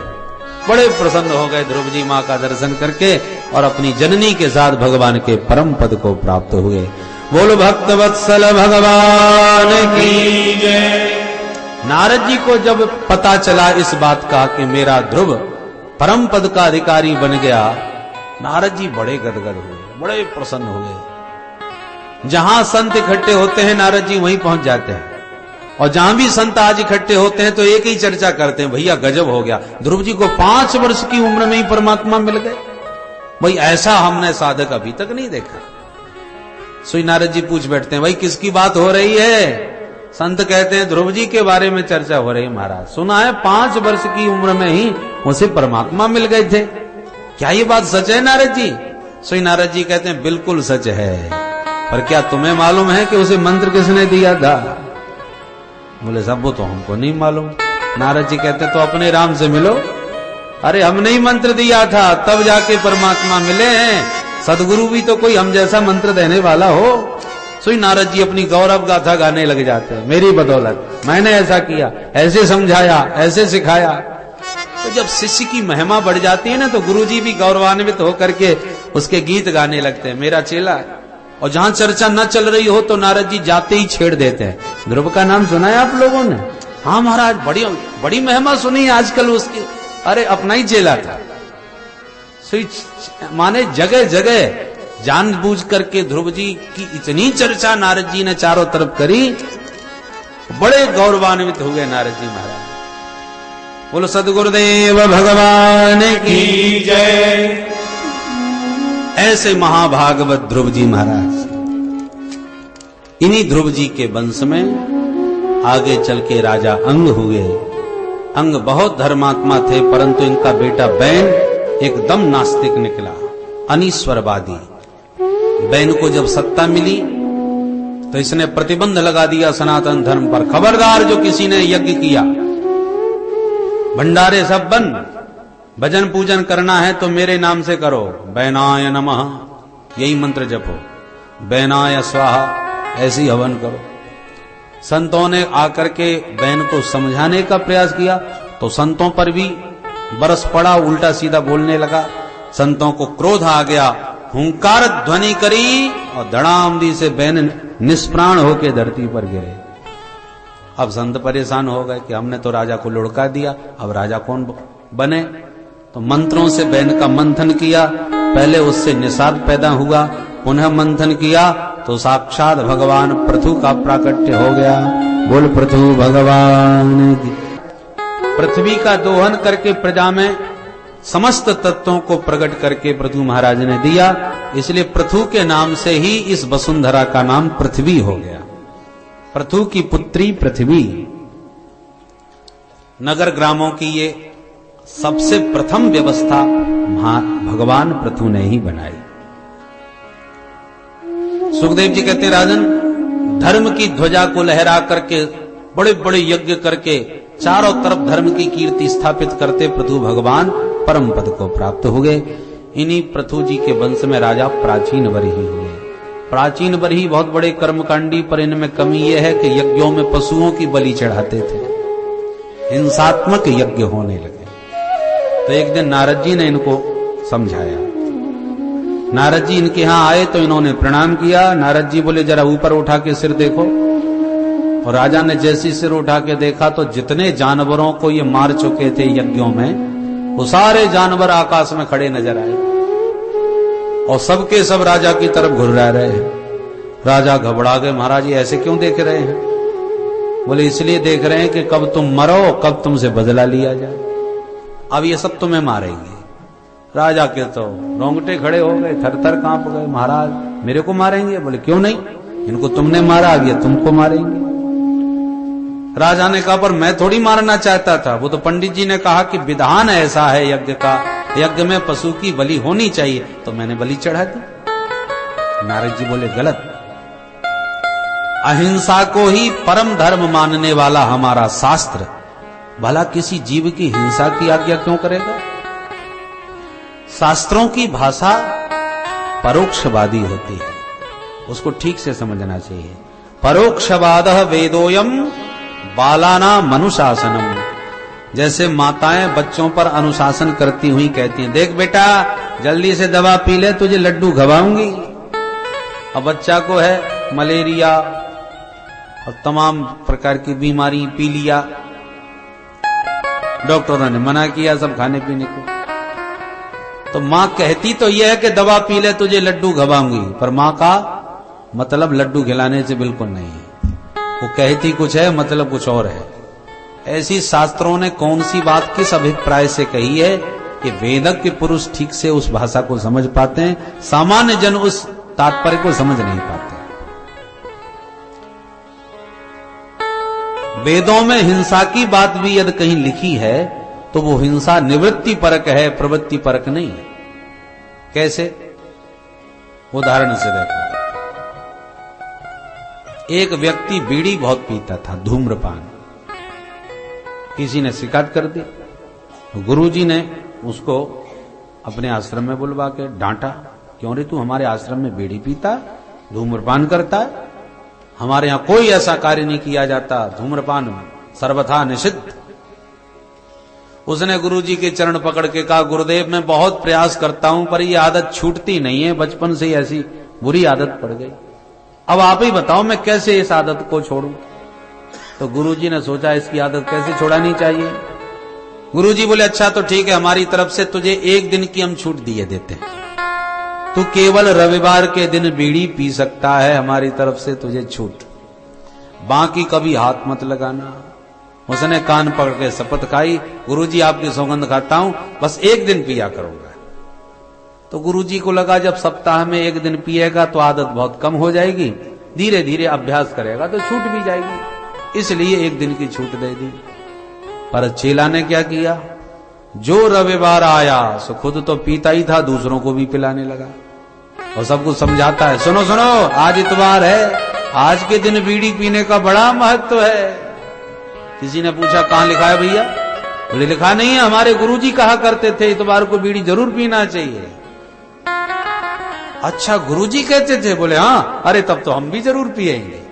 बड़े प्रसन्न हो गए ध्रुव जी मां का दर्शन करके और अपनी जननी के साथ भगवान के परम पद को प्राप्त हुए। बोलो भक्त वत्सल भगवान की जय। नारद जी को जब पता चला इस बात का कि मेरा ध्रुव परम पद का अधिकारी बन गया, नारद जी बड़े गदगद हुए, बड़े प्रसन्न हुए। जहां संत इकट्ठे होते हैं नारद जी वहीं पहुंच जाते हैं, और जहां भी संत आज इकट्ठे होते हैं तो एक ही चर्चा करते हैं, भैया गजब हो गया, ध्रुव जी को 5 वर्ष की उम्र में ही परमात्मा मिल गए। भाई ऐसा हमने साधक अभी तक नहीं देखा। सो नारद जी पूछ बैठते हैं भाई किसकी बात हो रही है? संत कहते हैं ध्रुव जी के बारे में चर्चा हो रही है महाराज। सुना है 5 वर्ष की उम्र में ही उसे परमात्मा मिल गए थे, क्या ये बात सच है नारद जी? सो नारद जी कहते हैं बिल्कुल सच है, पर क्या तुम्हें मालूम है कि उसे मंत्र किसने दिया था? बोले साहब वो तो हमको नहीं मालूम। नारद जी कहते तो अपने राम से मिलो। अरे हमने ही मंत्र दिया था तब जाके परमात्मा मिले हैं, सदगुरु भी तो कोई हम जैसा मंत्र देने वाला हो। सो नारद जी अपनी गौरव गाथा गाने लग जाते हैं, मेरी बदौलत मैंने ऐसा किया, ऐसे समझाया, ऐसे सिखाया। तो जब शिष्य की महिमा बढ़ जाती है ना तो गुरु जी भी गौरवान्वित होकर के उसके गीत गाने लगते हैं, मेरा चेला है। और जहां चर्चा न चल रही हो तो नारद जी जाते ही छेड़ देते हैं, ध्रुव का नाम सुना है आप लोगों ने? हाँ महाराज बड़ी बड़ी महिमा सुनी आजकल उसकी। अरे अपना ही चेला था। माने जगह जगह जानबूझ करके ध्रुव जी की इतनी चर्चा नारद जी ने चारों तरफ करी, बड़े गौरवान्वित हुए नारद जी महाराज। बोलो सदगुरुदेव भगवान की जय। ऐसे महाभागवत ध्रुव जी महाराज, इन्हीं ध्रुव जी के वंश में आगे चल के राजा अंग हुए। अंग बहुत धर्मात्मा थे, परंतु इनका बेटा बैन एकदम नास्तिक निकला, अनीश्वरवादी। बैन को जब सत्ता मिली तो इसने प्रतिबंध लगा दिया सनातन धर्म पर, खबरदार जो किसी ने यज्ञ किया, भंडारे सब बंद, भजन पूजन करना है तो मेरे नाम से करो, बैनाय नमः यही मंत्र जपो, बैनाय स्वाहा ऐसी हवन करो। संतों ने आकर के बैन को समझाने का प्रयास किया तो संतों पर भी बरस पड़ा, उल्टा सीधा बोलने लगा। संतों को क्रोध आ गया, हुंकार ध्वनि करी और धड़ामदी से बैन निष्प्राण होकर धरती पर गिरे। अब संत परेशान हो गए कि हमने तो राजा को लुढ़का दिया, अब राजा कौन बने? तो मंत्रों से बैन का मंथन किया, पहले उससे निषाद पैदा हुआ, पुनः मंथन किया तो साक्षात भगवान पृथु का प्राकट्य हो गया। बोल पृथु भगवान की। पृथ्वी का दोहन करके प्रजा में समस्त तत्वों को प्रकट करके पृथु महाराज ने दिया, इसलिए पृथु के नाम से ही इस वसुंधरा का नाम पृथ्वी हो गया। पृथु की पुत्री पृथ्वी। नगर ग्रामों की ये सबसे प्रथम व्यवस्था भगवान पृथु ने ही बनाई। सुखदेव जी कहते हैं राजन, धर्म की ध्वजा को लहरा करके बड़े बड़े यज्ञ करके चारों तरफ धर्म की कीर्ति स्थापित करते पृथु भगवान परम पद को प्राप्त हो गए। इन्हीं पृथु जी के वंश में राजा प्राचीन बरही हुए। प्राचीन बरही बहुत बड़े कर्मकांडी, पर इनमें कमी यह है कि यज्ञों में पशुओं की बलि चढ़ाते थे, हिंसात्मक यज्ञ होने लगे। तो एक दिन नारद जी ने इनको समझाया। नारद जी इनके यहां आए तो इन्होंने प्रणाम किया। नारद जी बोले जरा ऊपर उठा के सिर देखो। और राजा ने जैसी सिर उठा के देखा तो जितने जानवरों को ये मार चुके थे यज्ञों में, वो सारे जानवर आकाश में खड़े नजर आए और सबके सब राजा की तरफ घुर्रा रहे हैं। राजा घबरा गए, महाराज ये ऐसे क्यों देख रहे हैं? बोले इसलिए देख रहे हैं कि कब तुम मरो, कब तुमसे बदला लिया जाए। अब ये सब तुम्हें मारेंगे। राजा के तो रोंगटे खड़े हो गए, थर थर कांप गए। महाराज मेरे को मारेंगे? बोले क्यों नहीं, इनको तुमने मारा, आगे तुमको मारेंगे। राजा ने कहा पर मैं थोड़ी मारना चाहता था, वो तो पंडित जी ने कहा कि विधान ऐसा है यज्ञ का, यज्ञ में पशु की बलि होनी चाहिए, तो मैंने बलि चढ़ा दी। नारद जी बोले गलत, अहिंसा को ही परम धर्म मानने वाला हमारा शास्त्र भला किसी जीव की हिंसा की आज्ञा क्यों करेगा? शास्त्रों की भाषा परोक्षवादी होती है, उसको ठीक से समझना चाहिए। परोक्षवादः वेदोयम बालाना मनुशासनम। जैसे माताएं बच्चों पर अनुशासन करती हुई कहती हैं, देख बेटा जल्दी से दवा पी ले, तुझे लड्डू खवाऊंगी। अब बच्चा को है मलेरिया और तमाम प्रकार की बीमारी, पीलिया, डॉक्टरों ने मना किया सब खाने पीने को। तो मां कहती तो यह है कि दवा पी ले, तुझे लड्डू खवाऊंगी, पर मां का मतलब लड्डू खिलाने से बिल्कुल नहीं है। वो कहती कुछ है, मतलब कुछ और है। ऐसी शास्त्रों ने कौन सी बात किस अभिप्राय से कही है कि वेदक के पुरुष ठीक से उस भाषा को समझ पाते हैं, सामान्य जन उस तात्पर्य को समझ नहीं पाते। वेदों में हिंसा की बात भी यदि कहीं लिखी है तो वो हिंसा निवृत्ति परक है, प्रवृत्ति परक नहीं है। कैसे? उदाहरण से देखो, एक व्यक्ति बीड़ी बहुत पीता था, धूम्रपान। किसी ने शिकायत कर दी, गुरुजी ने उसको अपने आश्रम में बुलवा के डांटा, क्यों रे तू हमारे आश्रम में बीड़ी पीता, धूम्रपान करता है, हमारे यहां कोई ऐसा कार्य नहीं किया जाता, धूम्रपान सर्वथा निषिद्ध। उसने गुरुजी के चरण पकड़ के कहा, गुरुदेव मैं बहुत प्रयास करता हूं पर यह आदत छूटती नहीं है, बचपन से ही ऐसी बुरी आदत पड़ गई, अब आप ही बताओ मैं कैसे इस आदत को छोड़ूं। तो गुरुजी ने सोचा इसकी आदत कैसे छुड़ानी चाहिए। गुरुजी बोले अच्छा तो ठीक है, हमारी तरफ से तुझे एक दिन की हम छूट दिए देते हैं, तू केवल रविवार के दिन बीड़ी पी सकता है, हमारी तरफ से तुझे छूट, बाकी कभी हाथ मत लगाना। उसने कान पकड़ के शपथ खाई, गुरुजी आपकी सौगंध खाता हूं, बस एक दिन पिया करूंगा। तो गुरुजी को लगा जब सप्ताह में एक दिन पिएगा तो आदत बहुत कम हो जाएगी, धीरे धीरे अभ्यास करेगा तो छूट भी जाएगी, इसलिए एक दिन की छूट दे दी। पर चेला ने क्या किया, जो रविवार आया सो खुद तो पीता ही था, दूसरों को भी पिलाने लगा और सबको समझाता है, सुनो सुनो आज इतवार है, आज के दिन बीड़ी पीने का बड़ा महत्व है। किसी ने पूछा कहां लिखा है भैया? बोले लिखा नहीं है, हमारे गुरुजी कहा करते थे इतवार को बीड़ी जरूर पीना चाहिए। अच्छा गुरुजी कहते थे? बोले हाँ, अरे तब तो हम भी जरूर पिएंगे।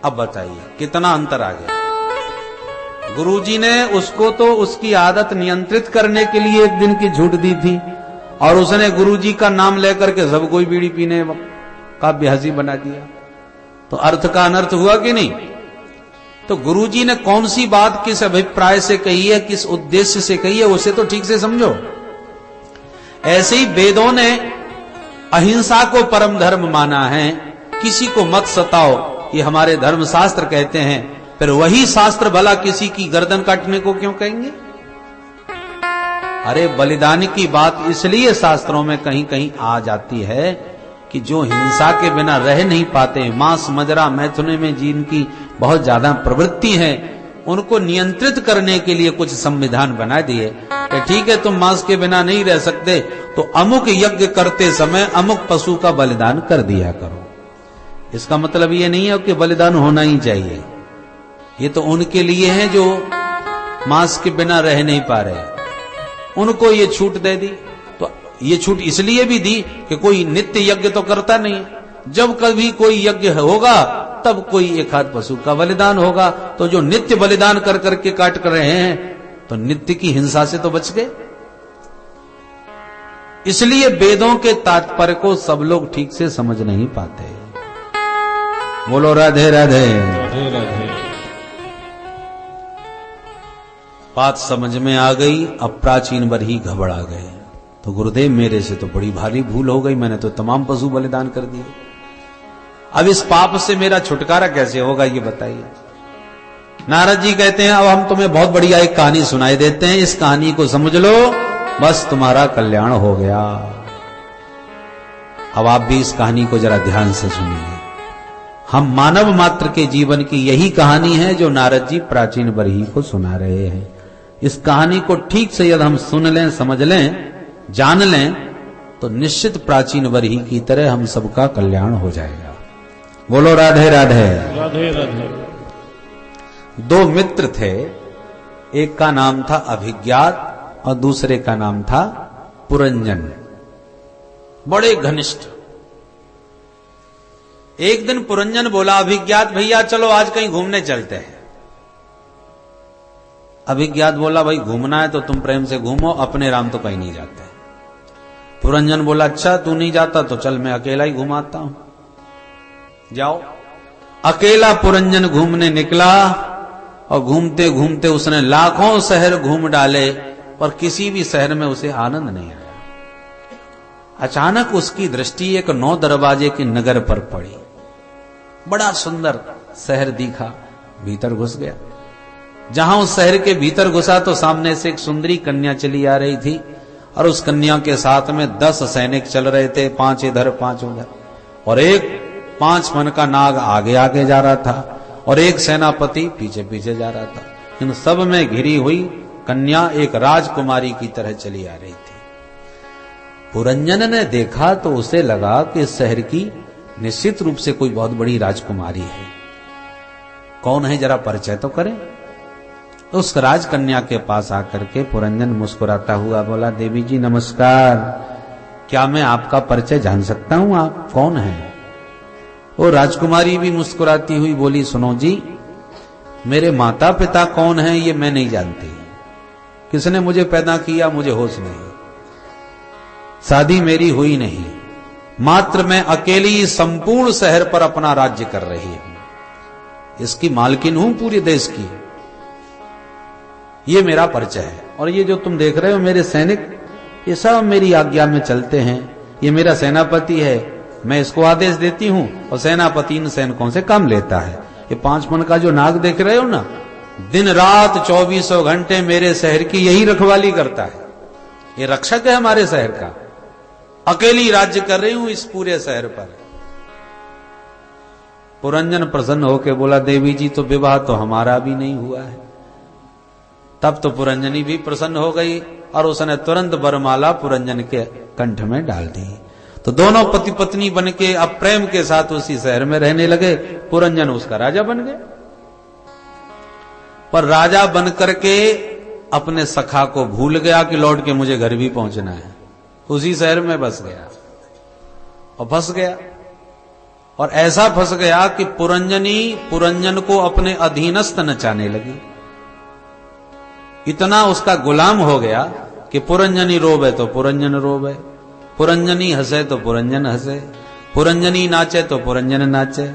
अब बताइए कितना अंतर आ गया। गुरुजी ने उसको तो उसकी आदत नियंत्रित करने के लिए एक दिन की छूट दी थी और उसने गुरुजी का नाम लेकर के सब कोई बीड़ी पीने का अभ्यासी बना दिया, तो अर्थ का अनर्थ हुआ कि नहीं? तो गुरुजी ने कौन सी बात किस अभिप्राय से कही है, किस उद्देश्य से कही है, उसे तो ठीक से समझो। ऐसे ही वेदों ने अहिंसा को परम धर्म माना है, किसी को मत सताओ ये हमारे धर्म शास्त्र कहते हैं, फिर वही शास्त्र भला किसी की गर्दन काटने को क्यों कहेंगे? अरे बलिदान की बात इसलिए शास्त्रों में कहीं कहीं आ जाती है कि जो हिंसा के बिना रह नहीं पाते, मांस मजरा मैथुने में जिनकी बहुत ज्यादा प्रवृत्ति है, उनको नियंत्रित करने के लिए कुछ संविधान बना दिए कि ठीक है तुम मांस के बिना नहीं रह सकते तो अमुक यज्ञ करते समय अमुक पशु का बलिदान कर दिया करो। इसका मतलब ये नहीं है कि बलिदान होना ही चाहिए, ये तो उनके लिए है जो मांस के बिना रह नहीं पा रहे, उनको ये छूट दे दी। तो ये छूट इसलिए भी दी कि कोई नित्य यज्ञ तो करता नहीं, जब कभी कोई यज्ञ होगा तब कोई एक आध पशु का बलिदान होगा, तो जो नित्य बलिदान कर करके काट कर रहे हैं तो नित्य की हिंसा से तो बच गए। इसलिए वेदों के तात्पर्य को सब लोग ठीक से समझ नहीं पाते। बोलो राधे राधे। राधे राधे। बात समझ में आ गई। अब प्राचीन वर ही घबरा गए, तो गुरुदेव मेरे से तो बड़ी भारी भूल हो गई, मैंने तो तमाम पशु बलिदान कर दिए, अब इस पाप से मेरा छुटकारा कैसे होगा ये बताइए। नारद जी कहते हैं अब हम तुम्हें बहुत बढ़िया एक कहानी सुनाई देते हैं, इस कहानी को समझ लो, बस तुम्हारा कल्याण हो गया। अब आप भी इस कहानी को जरा ध्यान से सुनिए। हम मानव मात्र के जीवन की यही कहानी है जो नारद जी प्राचीन बरही को सुना रहे हैं। इस कहानी को ठीक से यदि हम सुन लें, समझ लें, जान लें, तो निश्चित प्राचीन बरही की तरह हम सबका कल्याण हो जाएगा। बोलो राधे राधे। राधे राधे। दो मित्र थे, एक का नाम था अभिज्ञात और दूसरे का नाम था पुरंजन, बड़े घनिष्ठ। एक दिन पुरंजन बोला अभिज्ञात भैया चलो आज कहीं घूमने चलते हैं। अभिज्ञात बोला भाई घूमना है तो तुम प्रेम से घूमो, अपने राम तो कहीं नहीं जाते। पुरंजन बोला अच्छा तू नहीं जाता तो चल मैं अकेला ही घुमाता हूं, जाओ। अकेला पुरंजन घूमने निकला और घूमते घूमते उसने लाखों शहर घूम डाले, पर किसी भी शहर में उसे आनंद नहीं आया। अचानक उसकी दृष्टि एक 9 दरवाजे के नगर पर पड़ी। बड़ा सुंदर शहर दिखा, भीतर घुस गया। जहां उस शहर के भीतर घुसा तो सामने से एक सुंदरी कन्या चली आ रही थी और उस कन्या के साथ में 10 सैनिक चल रहे थे, 5 इधर 5 उधर, और एक 5 मन का नाग आगे आगे जा रहा था और एक सेनापति पीछे पीछे जा रहा था। इन सब में घिरी हुई कन्या एक राजकुमारी की तरह चली आ रही थी। पुरंजन ने देखा तो उसे लगा कि इस शहर की निश्चित रूप से कोई बहुत बड़ी राजकुमारी है। कौन है जरा परिचय तो करें। उस राजकन्या के पास आकर के पुरंजन मुस्कुराता हुआ बोला देवी जी नमस्कार, क्या मैं आपका परिचय जान सकता हूं, आप कौन हैं? वो राजकुमारी भी मुस्कुराती हुई बोली सुनो जी, मेरे माता पिता कौन हैं ये मैं नहीं जानती, किसने मुझे पैदा किया मुझे होश नहीं, शादी मेरी हुई नहीं, मात्र मैं अकेली संपूर्ण शहर पर अपना राज्य कर रही हूं, इसकी मालकिन हूं पूरे देश की, ये मेरा परिचय है। और ये जो तुम देख रहे हो मेरे सैनिक, ये सब मेरी आज्ञा में चलते हैं, ये मेरा सेनापति है, मैं इसको आदेश देती हूं और सेनापति इन सैनिकों से काम लेता है। ये 5 मन का जो नाग देख रहे हो ना, दिन रात 24 घंटे मेरे शहर की यही रखवाली करता है, ये रक्षक है हमारे शहर का, अकेली राज्य कर रही हूं इस पूरे शहर पर। पुरंजन प्रसन्न होकर बोला देवी जी तो विवाह तो हमारा भी नहीं हुआ है। तब तो पुरंजनी भी प्रसन्न हो गई और उसने तुरंत वरमाला पुरंजन के कंठ में डाल दी। तो दोनों पति पत्नी बन के अब प्रेम के साथ उसी शहर में रहने लगे। पुरंजन उसका राजा बन गया, पर राजा बन करके अपने सखा को भूल गया कि लौट के मुझे घर भी पहुंचना है, उसी शहर में बस गया और फंस गया। और ऐसा फंस गया कि पुरंजनी पुरंजन को अपने अधीनस्थ नचाने लगी, इतना उसका गुलाम हो गया कि पुरंजनी रोवे तो पुरंजन रोवे, पुरंजनी हंसे तो पुरंजन हंसे, पुरंजनी नाचे तो पुरंजन नाचे,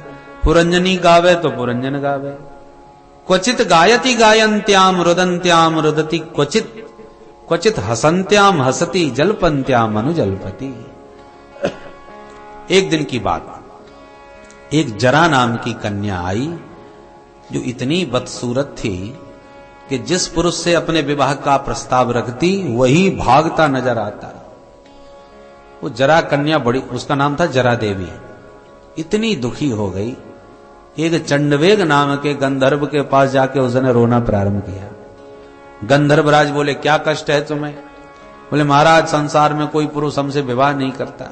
पुरंजनी गावे तो पुरंजन गावे। क्वचित गायति गायन्त्याम रुदन्त्याम रुदति क्वचित, क्वचित हसन्त्याम हसति जल्पन्त्याम अनुजल्पति। एक दिन की बात, एक जरा नाम की कन्या आई जो इतनी बदसूरत थी कि जिस पुरुष से अपने विवाह का प्रस्ताव रखती वही भागता नजर आता। वो जरा कन्या बड़ी, उसका नाम था जरा देवी, इतनी दुखी हो गई, एक चंडवेग नाम के गंधर्व के पास जाके उसने रोना प्रारंभ किया। गंधर्वराज बोले क्या कष्ट है तुम्हें? बोले महाराज संसार में कोई पुरुष हमसे विवाह नहीं करता।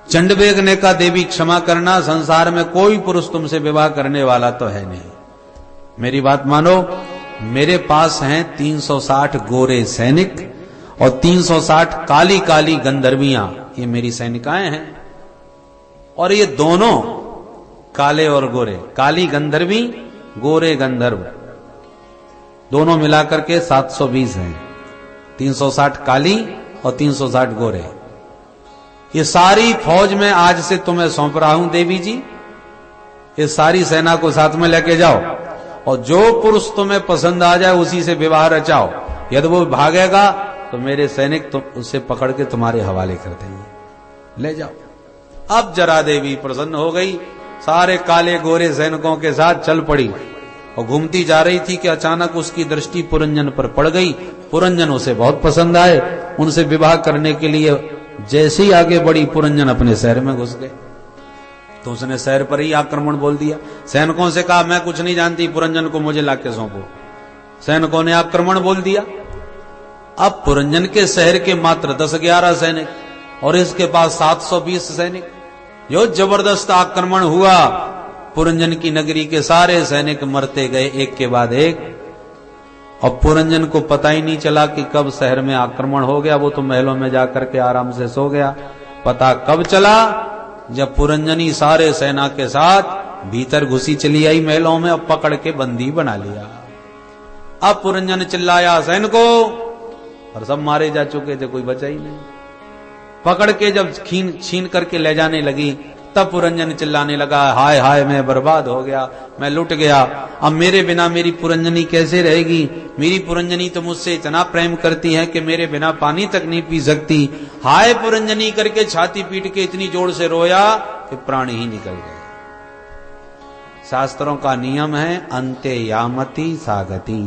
चंडवेग ने कहा देवी क्षमा करना, संसार में कोई पुरुष तुमसे विवाह करने वाला तो है नहीं। मेरी बात मानो, मेरे पास हैं 360 गोरे सैनिक और 360 काली काली गंधर्वियां, ये मेरी सैनिकाएं हैं। और ये दोनों काले और गोरे, काली गंधर्वी, गोरे गंधर्व, दोनों मिलाकर के 720 हैं। 360 काली और 360 गोरे। ये सारी फौज में आज से तुम्हें सौंप रहा हूं देवी जी। इस सारी सेना को साथ में लेके जाओ और जो पुरुष तुम्हें पसंद आ जाए उसी से विवाह रचाओ। यदि वो भागेगा तो मेरे सैनिक तो उसे पकड़ के तुम्हारे हवाले कर देंगे, ले जाओ। अब जरा देवी प्रसन्न हो गई, सारे काले गोरे सैनिकों के साथ चल पड़ी और घूमती जा रही थी कि अचानक उसकी दृष्टि पुरंजन पर पड़ गई। पुरंजन उसे बहुत पसंद आए, उनसे विवाह करने के लिए जैसे ही आगे बढ़ी पुरंजन अपने शहर में घुस गए। तो उसने शहर पर ही आक्रमण बोल दिया। सैनिकों से कहा मैं कुछ नहीं जानती, पुरंजन को मुझे लाके सौंपो। सैनिकों ने आक्रमण बोल दिया। अब पुरंजन के शहर के मात्र 10-11 सैनिक और इसके पास 720 सैनिक। जो जबरदस्त आक्रमण हुआ, पुरंजन की नगरी के सारे सैनिक मरते गए एक के बाद एक। और पुरंजन को पता ही नहीं चला कि कब शहर में आक्रमण हो गया। वो तो महलों में जाकर के आराम से सो गया। पता कब चला, जब पुरंजनी सारे सेना के साथ भीतर घुसी चली आई महलों में, अब पकड़ के बंदी बना लिया। अब पुरंजन चिल्लाया सैनिकों, और सब मारे जा चुके थे, कोई बचा ही नहीं। पकड़ के जब छीन करके ले जाने लगी, तब पुरंजन चिल्लाने लगा, हाय हाय मैं बर्बाद हो गया, मैं लुट गया। अब मेरे बिना मेरी पुरंजनी कैसे रहेगी? मेरी पुरंजनी तो मुझसे इतना प्रेम करती है कि मेरे बिना पानी तक नहीं पी सकती। हाय पुरंजनी करके छाती पीट के इतनी जोर से रोया कि प्राण ही निकल गए। शास्त्रों का नियम है अंते यामति सागति,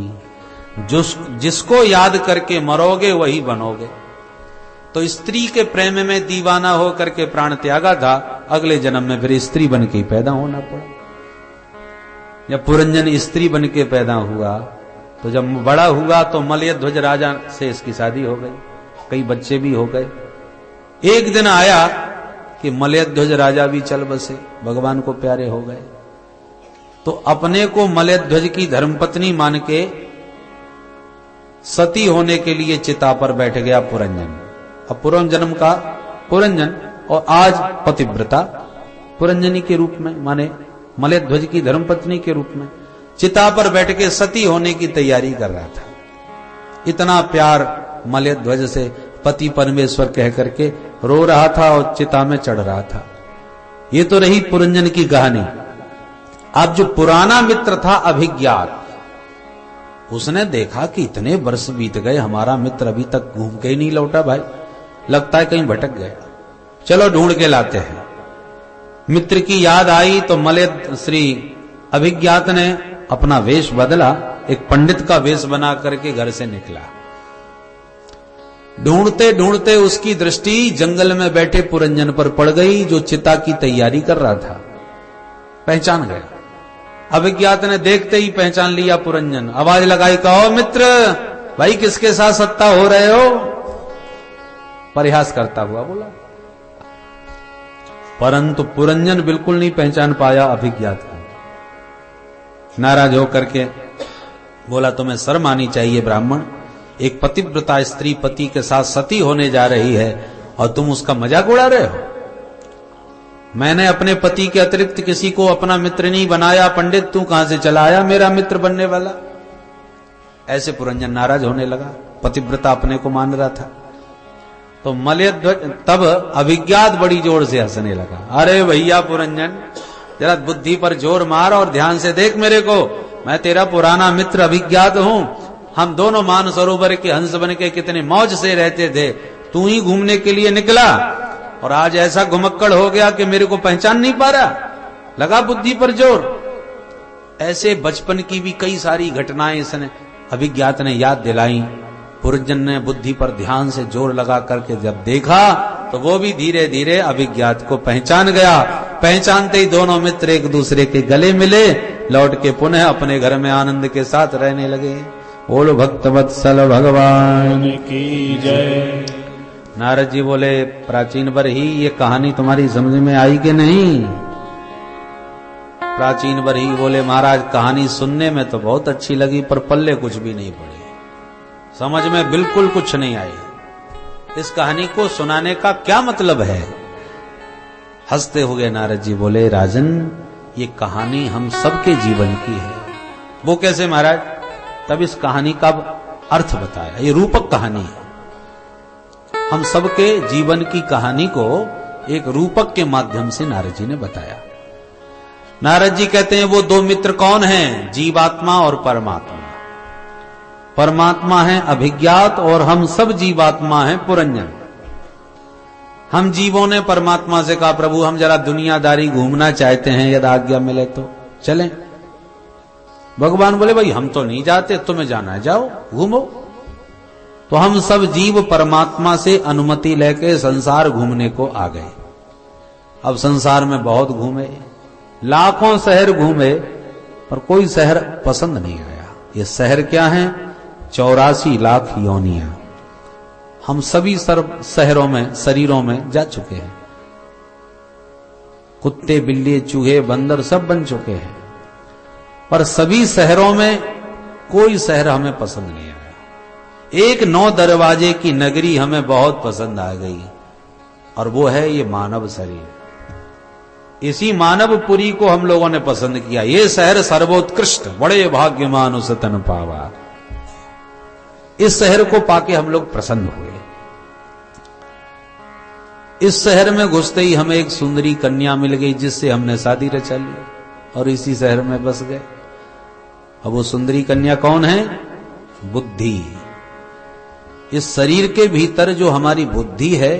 जिसको याद करके मरोगे वही बनोगे। तो स्त्री के प्रेम में दीवाना होकर के प्राण त्यागा था, अगले जन्म में फिर स्त्री बन के पैदा होना पड़ा। जब पुरंजन स्त्री बन के पैदा हुआ तो जब बड़ा हुआ तो मलयध्वज राजा से इसकी शादी हो गई, कई बच्चे भी हो गए। एक दिन आया कि मलयध्वज राजा भी चल बसे, भगवान को प्यारे हो गए। तो अपने को मलयध्वज की धर्मपत्नी मान के सती होने के लिए चिता पर बैठ गया पुरंजन। अब पूर्व जन्म का पुरंजन और आज पतिव्रता पुरंजनी के रूप में, माने मलयध्वज की धर्मपत्नी के रूप में चिता पर बैठ के सती होने की तैयारी कर रहा था। इतना प्यार मलयध्वज से पति परमेश्वर कह करके रो रहा था और चिता में चढ़ रहा था। ये तो रही पुरंजन की कहानी। अब जो पुराना मित्र था अभिज्ञात, उसने देखा कि इतने वर्ष बीत गए, हमारा मित्र अभी तक घूम के ही नहीं लौटा। भाई लगता है कहीं भटक गया, चलो ढूंढ के लाते हैं। मित्र की याद आई तो मलय श्री अभिज्ञात ने अपना वेश बदला, एक पंडित का वेश बना करके घर से निकला। ढूंढते ढूंढते उसकी दृष्टि जंगल में बैठे पुरंजन पर पड़ गई, जो चिता की तैयारी कर रहा था। पहचान गया। अभिज्ञात ने देखते ही पहचान लिया पुरंजन। आवाज लगाई, कहो मित्र, भाई किसके साथ सत्ता हो रहे हो? परिहास करता हुआ बोला। परंतु पुरंजन बिल्कुल नहीं पहचान पाया अभिज्ञात को। नाराज होकर के बोला, तुम्हें शर्म आनी चाहिए ब्राह्मण, एक पतिव्रता स्त्री पति के साथ सती होने जा रही है और तुम उसका मजाक उड़ा रहे हो। मैंने अपने पति के अतिरिक्त किसी को अपना मित्र नहीं बनाया। पंडित तू कहां से चला आया मेरा मित्र बनने वाला? ऐसे पुरंजन नाराज होने लगा, पतिव्रता अपने को मान रहा था। तो मलयध्वज तब अभिज्ञात बड़ी जोर से हंसने लगा। अरे भैया पुरंजन, जरा बुद्धि पर जोर मार और ध्यान से देख मेरे को, मैं तेरा पुराना मित्र अभिज्ञात हूं। हम दोनों मानसरोवर के हंस बन के कितने मौज से रहते थे। तू ही घूमने के लिए निकला और आज ऐसा घुमक्कड़ हो गया कि मेरे को पहचान नहीं पा रहा। लगा बुद्धि पर जोर। ऐसे बचपन की भी कई सारी घटनाएं इसने अभिज्ञात ने याद दिलाई। पुरंजन ने बुद्धि पर ध्यान से जोर लगा करके जब देखा तो वो भी धीरे धीरे अभिज्ञात को पहचान गया। पहचानते ही दोनों मित्र एक दूसरे के गले मिले, लौट के पुनः अपने घर में आनंद के साथ रहने लगे। बोलो भक्तवत्सल भगवान की जय। नारद जी बोले, प्राचीन वर ही ये कहानी तुम्हारी समझ में आई कि नहीं? प्राचीन वर ही बोले, महाराज कहानी सुनने में तो बहुत अच्छी लगी पर पल्ले कुछ भी नहीं पड़ी, समझ में बिल्कुल कुछ नहीं आई। इस कहानी को सुनाने का क्या मतलब है? हंसते हुए नारद जी बोले, राजन ये कहानी हम सबके जीवन की है। वो कैसे महाराज? तब इस कहानी का अर्थ बताया। ये रूपक कहानी है। हम सबके जीवन की कहानी को एक रूपक के माध्यम से नारद जी ने बताया। नारद जी कहते हैं वो दो मित्र कौन हैं? जीवात्मा और परमात्मा। परमात्मा है अभिज्ञात और हम सब जीवात्मा हैं पुरंजन। हम जीवों ने परमात्मा से कहा, प्रभु हम जरा दुनियादारी घूमना चाहते हैं, यदि आज्ञा मिले तो चलें। भगवान बोले, भाई हम तो नहीं जाते, तुम्हें जाना है जाओ घूमो। तो हम सब जीव परमात्मा से अनुमति लेके संसार घूमने को आ गए। अब संसार में बहुत घूमे, लाखों शहर घूमे, पर कोई शहर पसंद नहीं आया। ये शहर क्या है? 84 लाख योनियां। हम सभी शहरों में, शरीरों में जा चुके हैं। कुत्ते, बिल्ली, चूहे, बंदर सब बन चुके हैं, पर सभी शहरों में कोई शहर हमें पसंद नहीं आया। एक 9 दरवाजे की नगरी हमें बहुत पसंद आ गई, और वो है ये मानव शरीर। इसी मानवपुरी को हम लोगों ने पसंद किया। ये शहर सर्वोत्कृष्ट, बड़े भाग्यमान उस तन पावा। इस शहर को पाके हम लोग प्रसन्न हुए। इस शहर में घुसते ही हमें एक सुंदरी कन्या मिल गई, जिससे हमने शादी रचा ली और इसी शहर में बस गए। अब वो सुंदरी कन्या कौन है? बुद्धि। इस शरीर के भीतर जो हमारी बुद्धि है,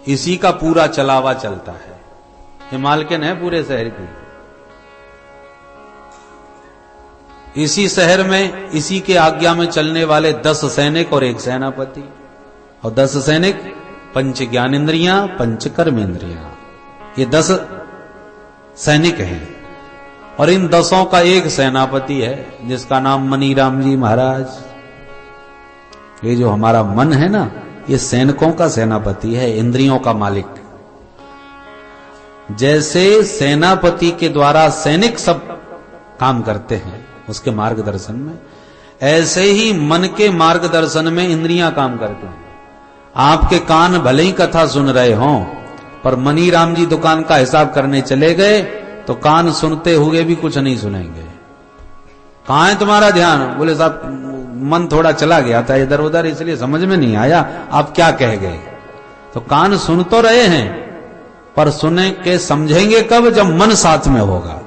इसी का पूरा चलावा चलता है। ये मालकिन है पूरे शहर की। इसी शहर में, इसी के आज्ञा में चलने वाले 10 सैनिक और 1 सेनापति। और 10 सैनिक, 5 ज्ञानेन्द्रियां, 5 कर्मेंद्रियां। ये 10 सैनिक हैं। और इन 10 का एक सेनापति है, जिसका नाम मनीराम जी महाराज। ये जो हमारा मन है ना, ये सैनिकों का सेनापति है, इंद्रियों का मालिक। जैसे सेनापति के द्वारा सैनिक सब काम करते हैं उसके मार्गदर्शन में, ऐसे ही मन के मार्गदर्शन में इंद्रियां काम करते हैं। आपके कान भले ही कथा सुन रहे हों, पर मनीराम जी दुकान का हिसाब करने चले गए तो कान सुनते हुए भी कुछ नहीं सुनेंगे। कहां है तुम्हारा ध्यान? बोले साहब मन थोड़ा चला गया था इधर उधर, इसलिए समझ में नहीं आया आप क्या कह गए। तो कान सुन तो रहे हैं, पर सुने के समझेंगे कब? जब मन साथ में होगा।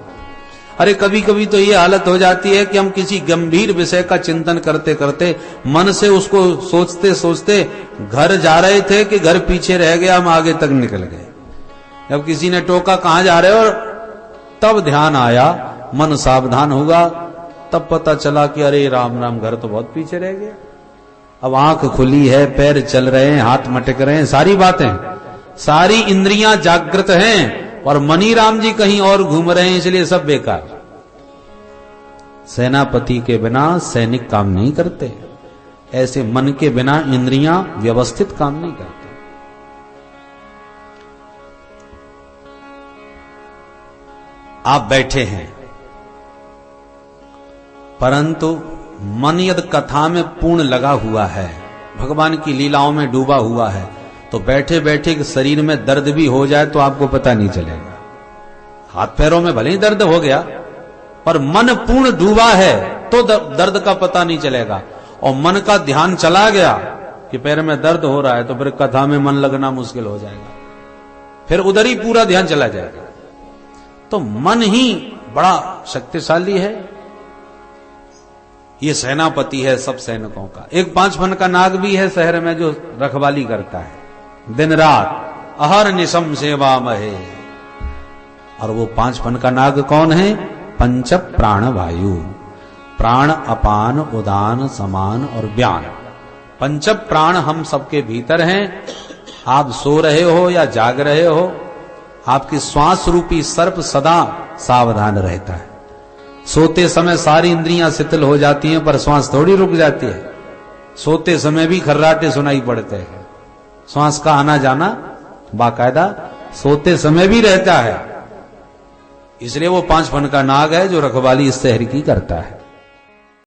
अरे कभी कभी तो ये हालत हो जाती है कि हम किसी गंभीर विषय का चिंतन करते करते मन से उसको सोचते सोचते घर जा रहे थे कि घर पीछे रह गया, हम आगे तक निकल गए। जब किसी ने टोका कहां जा रहे हो, और तब ध्यान आया, मन सावधान हुआ, तब पता चला कि अरे राम राम, घर तो बहुत पीछे रह गया। अब आंख खुली है, पैर चल रहे हैं, हाथ मटक रहे हैं, सारी बातें, सारी इंद्रियां जागृत हैं, और मनीराम जी कहीं और घूम रहे हैं, इसलिए सब बेकार। सेनापति के बिना सैनिक काम नहीं करते, ऐसे मन के बिना इंद्रियां व्यवस्थित काम नहीं करते। आप बैठे हैं, परंतु मन यदि कथा में पूर्ण लगा हुआ है, भगवान की लीलाओं में डूबा हुआ है, तो बैठे बैठे शरीर में दर्द भी हो जाए तो आपको पता नहीं चलेगा। हाथ पैरों में भले ही दर्द हो गया, पर मन पूर्ण डूबा है तो दर्द का पता नहीं चलेगा। और मन का ध्यान चला गया कि पैर में दर्द हो रहा है, तो फिर कथा में मन लगना मुश्किल हो जाएगा, फिर उधर ही पूरा ध्यान चला जाएगा। तो मन ही बड़ा शक्तिशाली है, ये सेनापति है सब सैनिकों का। एक 5 फन का नाग भी है शहर में, जो रखवाली करता है दिन रात, अहर निशम सेवा महे। और वो 5 फन का नाग कौन है? 5 प्राण वायु, प्राण, अपान, उदान, समान और व्यान। 5 प्राण हम सबके भीतर हैं। आप सो रहे हो या जाग रहे हो, आपकी श्वास रूपी सर्प सदा सावधान रहता है। सोते समय सारी इंद्रियां शिथिल हो जाती हैं, पर श्वास थोड़ी रुक जाती है। सोते समय भी खर्राटे सुनाई पड़ते हैं, श्वास का आना जाना बाकायदा सोते समय भी रहता है। इसलिए वो 5 फन का नाग है जो रखवाली इस शहर की करता है।